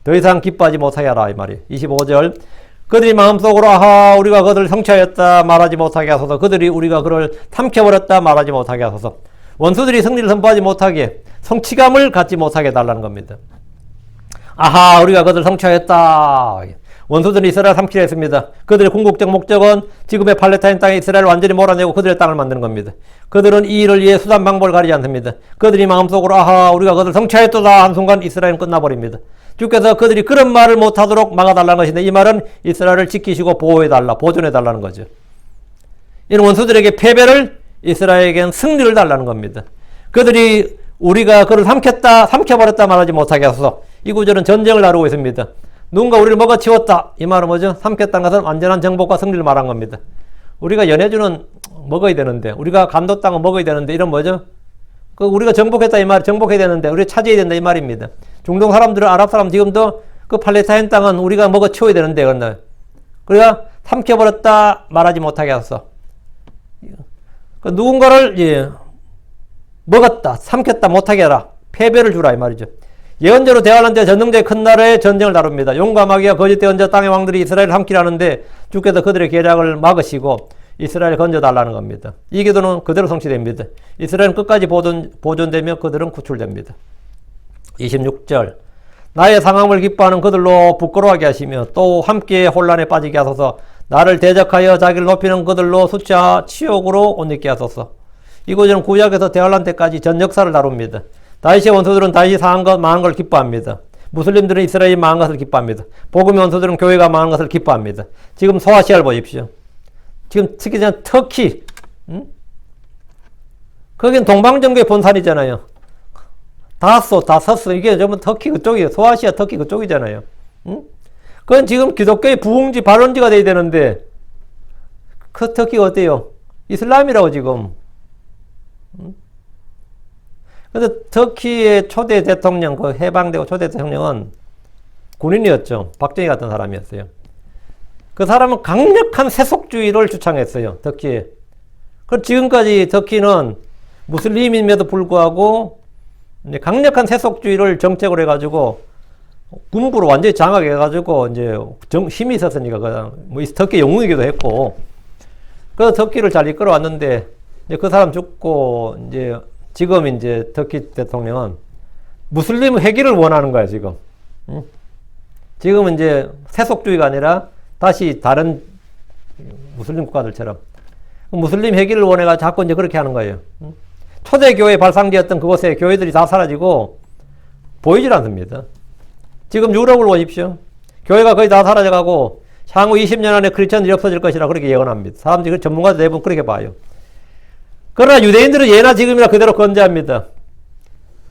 더 이상 기뻐하지 못하게 하라 이 말이에요. 25절 그들이 마음속으로 아하 우리가 그들을 성취하였다 말하지 못하게 하소서. 그들이 우리가 그를 삼켜버렸다 말하지 못하게 하소서. 원수들이 승리를 선포하지 못하게 성취감을 갖지 못하게 해달라는 겁니다. 아하 우리가 그들을 성취하였다. 원수들이 이스라엘을 삼키려 했습니다. 그들의 궁극적 목적은 지금의 팔레스타인 땅에 이스라엘을 완전히 몰아내고 그들의 땅을 만드는 겁니다. 그들은 이 일을 위해 수단 방법을 가리지 않습니다. 그들이 마음속으로 아하 우리가 그들을 성취하였다 한순간 이스라엘은 끝나버립니다. 주께서 그들이 그런 말을 못하도록 막아달라는 것인데 이 말은 이스라엘을 지키시고 보호해달라 보존해달라는 거죠. 이런 원수들에게 패배를 이스라엘에게는 승리를 달라는 겁니다. 그들이 우리가 그를 삼켜버렸다 말하지 못하게 하소서. 이 구절은 전쟁을 다루고 있습니다. 누군가 우리를 먹어치웠다. 이 말은 뭐죠? 삼켰다는 것은 완전한 정복과 승리를 말한 겁니다. 우리가 연해주는 먹어야 되는데 우리가 간도 땅은 먹어야 되는데 이런 뭐죠? 우리가 정복했다 이 말, 정복해야 되는데 우리가 차지해야 된다 이 말입니다. 중동 사람들은 아랍 사람 지금도 그 팔레스타인 땅은 우리가 먹어치워야 되는데 그런다. 그러니까 삼켜버렸다 말하지 못하게 하소서. 누군가를 먹었다, 삼켰다 못하게 해라. 패배를 주라 이 말이죠. 예언자로 대화하는 때 전능자의 큰 나라의 전쟁을 다룹니다. 용감하게 거짓 예언자 땅의 왕들이 이스라엘을 삼키라는데 주께서 그들의 계략을 막으시고 이스라엘을 건져달라는 겁니다. 이 기도는 그대로 성취됩니다. 이스라엘은 끝까지 보존되며 그들은 구출됩니다. 26절 나의 상함을 기뻐하는 그들로 부끄러워하게 하시며 또 함께 혼란에 빠지게 하소서. 나를 대적하여 자기를 높이는 그들로 수치와 치욕으로 옷 입게 하소서. 이 구절은 구약에서 대환란 때까지 전 역사를 다룹니다. 다윗의 원수들은 다윗이 망한 걸 기뻐합니다. 무슬림들은 이스라엘이 망한 것을 기뻐합니다. 복음의 원수들은 교회가 망한 것을 기뻐합니다. 지금 소아시아를 보십시오. 지금 특히 터키, 거긴 동방정교의 본산이잖아요. 다서스 이게 전부 터키 그쪽이에요. 소아시아 터키 그쪽이잖아요. 그건 지금 기독교의 부흥지 발원지가 돼야 되는데 그 터키가 어때요? 이슬람이라고 지금. 근데 터키의 초대 대통령, 그 해방되고 초대 대통령은 군인이었죠. 박정희 같은 사람이었어요. 그 사람은 강력한 세속주의를 주창했어요. 터키에. 그 지금까지 터키는 무슬림임에도 불구하고 강력한 세속주의를 정책으로 해가지고 군부로 완전히 장악해가지고 이제 힘이 있었으니까 뭐 터키 영웅이기도 했고 그 터키를 잘 이끌어왔는데 이제 그 사람 죽고 이제 지금 이제 터키 대통령은 무슬림 회귀를 원하는 거야 지금. 지금은 이제 세속주의가 아니라 다시 다른 무슬림 국가들처럼 무슬림 회귀를 원해가 자꾸 이제 그렇게 하는 거예요. 초대교회 발상지였던 그곳에 교회들이 다 사라지고 보이질 않습니다. 지금 유럽을 보십시오. 교회가 거의 다 사라져가고 향후 20년 안에 크리스천들이 없어질 것이라 그렇게 예언합니다. 사람들이 전문가들 대부분 그렇게 봐요. 그러나 유대인들은 예나 지금이나 그대로 건재합니다.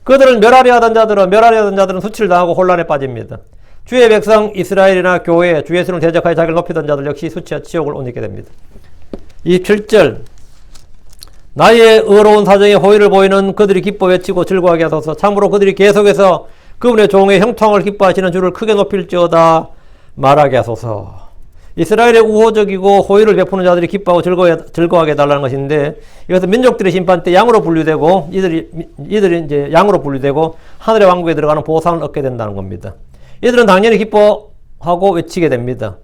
그들은 멸하려 하던 자들은 수치를 당하고 혼란에 빠집니다. 주의 백성 이스라엘이나 교회 주 예수를 대적하여 자기를 높이던 자들 역시 수치와 치욕을 옷 입게 됩니다. 27절 나의 의로운 사정에 호의를 보이는 그들이 기뻐 외치고 즐거워하게 하소서. 참으로 그들이 계속해서 그분의 종의 형통을 기뻐하시는 주를 크게 높일지어다 말하게 하소서. 이스라엘의 우호적이고 호의를 베푸는 자들이 기뻐하고 즐거워하게 해달라는 것인데 이것은 민족들의 심판 때 양으로 분류되고 이들이 이제 양으로 분류되고 하늘의 왕국에 들어가는 보상을 얻게 된다는 겁니다. 이들은 당연히 기뻐하고 외치게 됩니다.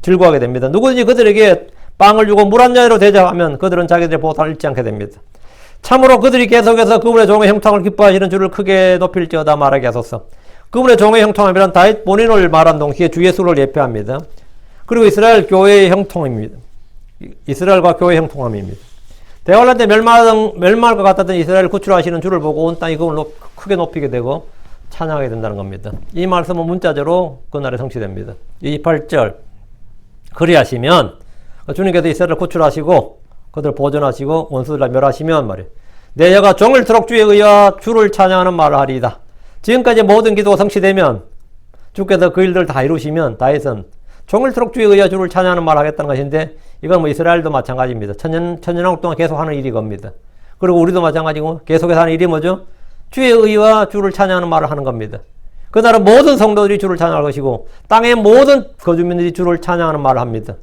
즐거워하게 됩니다. 누구든지 그들에게 빵을 주고 물 한 잔으로 대접하면 그들은 자기들의 보상을 잃지 않게 됩니다. 참으로 그들이 계속해서 그분의 종의 형통을 기뻐하시는 주를 크게 높일지어다 말하게 하소서. 그분의 종의 형통함이란 다윗 본인을 말한 동시에 주 예수를 예표합니다. 그리고 이스라엘 교회의 형통입니다. 이스라엘과 교회의 형통함입니다. 대환란 때 멸망할 것 같았던 이스라엘을 구출하시는 주를 보고 온 땅이 그분을 크게 높이게 되고 찬양하게 된다는 겁니다. 이 말씀은 문자적으로 그날에 성취됩니다. 28절 그리하시면 주님께서 이스라엘을 구출하시고 그들을 보존하시고 원수들을 멸하시면 말이에요. 내 여가 종을 트럭 주에 의하 주를 찬양하는 말을 하리이다. 지금까지 모든 기도가 성취되면 주께서 그 일들을 다 이루시면 다윗은 종을 트럭 주에 의하 주를 찬양하는 말을 하겠다는 것인데 이건 뭐 이스라엘도 마찬가지입니다. 천년왕국 동안 계속 하는 일이 겁니다. 그리고 우리도 마찬가지고 계속해서 하는 일이 뭐죠? 주의 의와 주를 찬양하는 말을 하는 겁니다. 그날은 모든 성도들이 주를 찬양할 것이고 땅의 모든 거주민들이 주를 찬양하는 말을 합니다.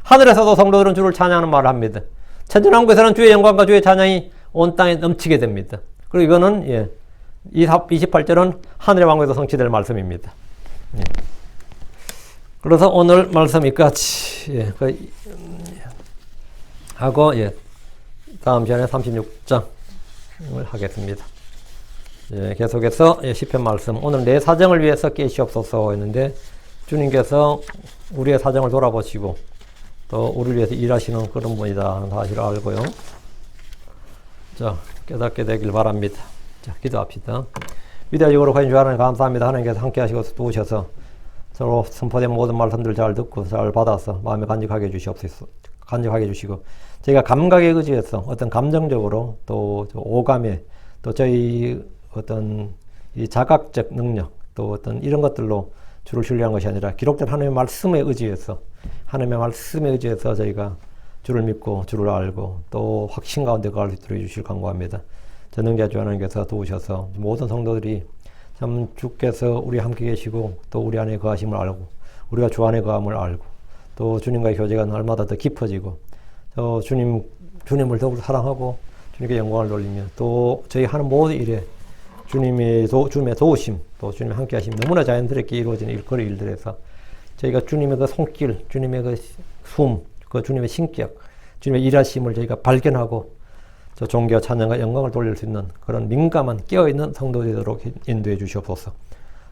하늘에서도 성도들은 주를 찬양하는 말을 합니다. 천년왕국에서는 주의 영광과 주의 찬양이 온 땅에 넘치게 됩니다. 그리고 이거는 28절은 하늘의 왕국에서 성취될 말씀입니다. 예. 그래서 오늘 말씀 여기까지 예, 하고 예, 다음 시간에 36장을 하겠습니다. 예, 계속해서 예, 시편 말씀 오늘 내 사정을 위해서 깨시옵소서 했는데 주님께서 우리의 사정을 돌아보시고 또 우리를 위해서 일하시는 그런 분이다 하는 사실을 알고요. 자, 깨닫게 되길 바랍니다. 자, 기도합시다. 위대하시고 거룩하신 주 하나님 감사합니다. 하나님께서 함께 하시고 도우셔서 서로 선포된 모든 말씀들 잘 듣고 잘 받아서 마음에 간직하게 해주시옵소서. 간직하게 해주시고 저희가 감각에 의지해서 어떤 감정적으로 또 오감에 또 저희 어떤 이 자각적 능력 또 어떤 이런 것들로 주를 신뢰한 것이 아니라 기록된 하나님의 말씀에 의지해서 하나님의 말씀에 의지해서 저희가 주를 믿고 주를 알고 또 확신 가운데 갈 수 있도록 해주실 간구합니다. 전능자 주 하나님께서 도우셔서 모든 성도들이 참 주께서 우리 함께 계시고 또 우리 안에 거하심을 알고 우리가 주 안에 거함을 알고 또 주님과의 교제가 날마다 더 깊어지고 또 주님을 더욱 사랑하고 주님께 영광을 돌리며 또 저희 하는 모든 일에 주님의 도우심 또 주님의 함께 하심 너무나 자연스럽게 이루어지는 그런 일들에서 저희가 주님의 그 손길 주님의 그 숨 그 주님의 신격 주님의 일하심을 저희가 발견하고 저 존귀와 찬양과 영광을 돌릴 수 있는 그런 민감한 깨어있는 성도들이 되도록 인도해 주시옵소서.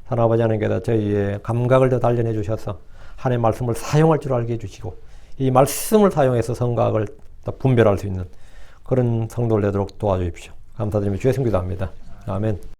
하나님 아버지 하나님께서 저희의 감각을 더 단련해 주셔서 하나님의 말씀을 사용할 줄 알게 해주시고 이 말씀을 사용해서 성각을 더 분별할 수 있는 그런 성도를 되도록 도와주십시오. 감사드리며 주의 성기도합니다. 아멘.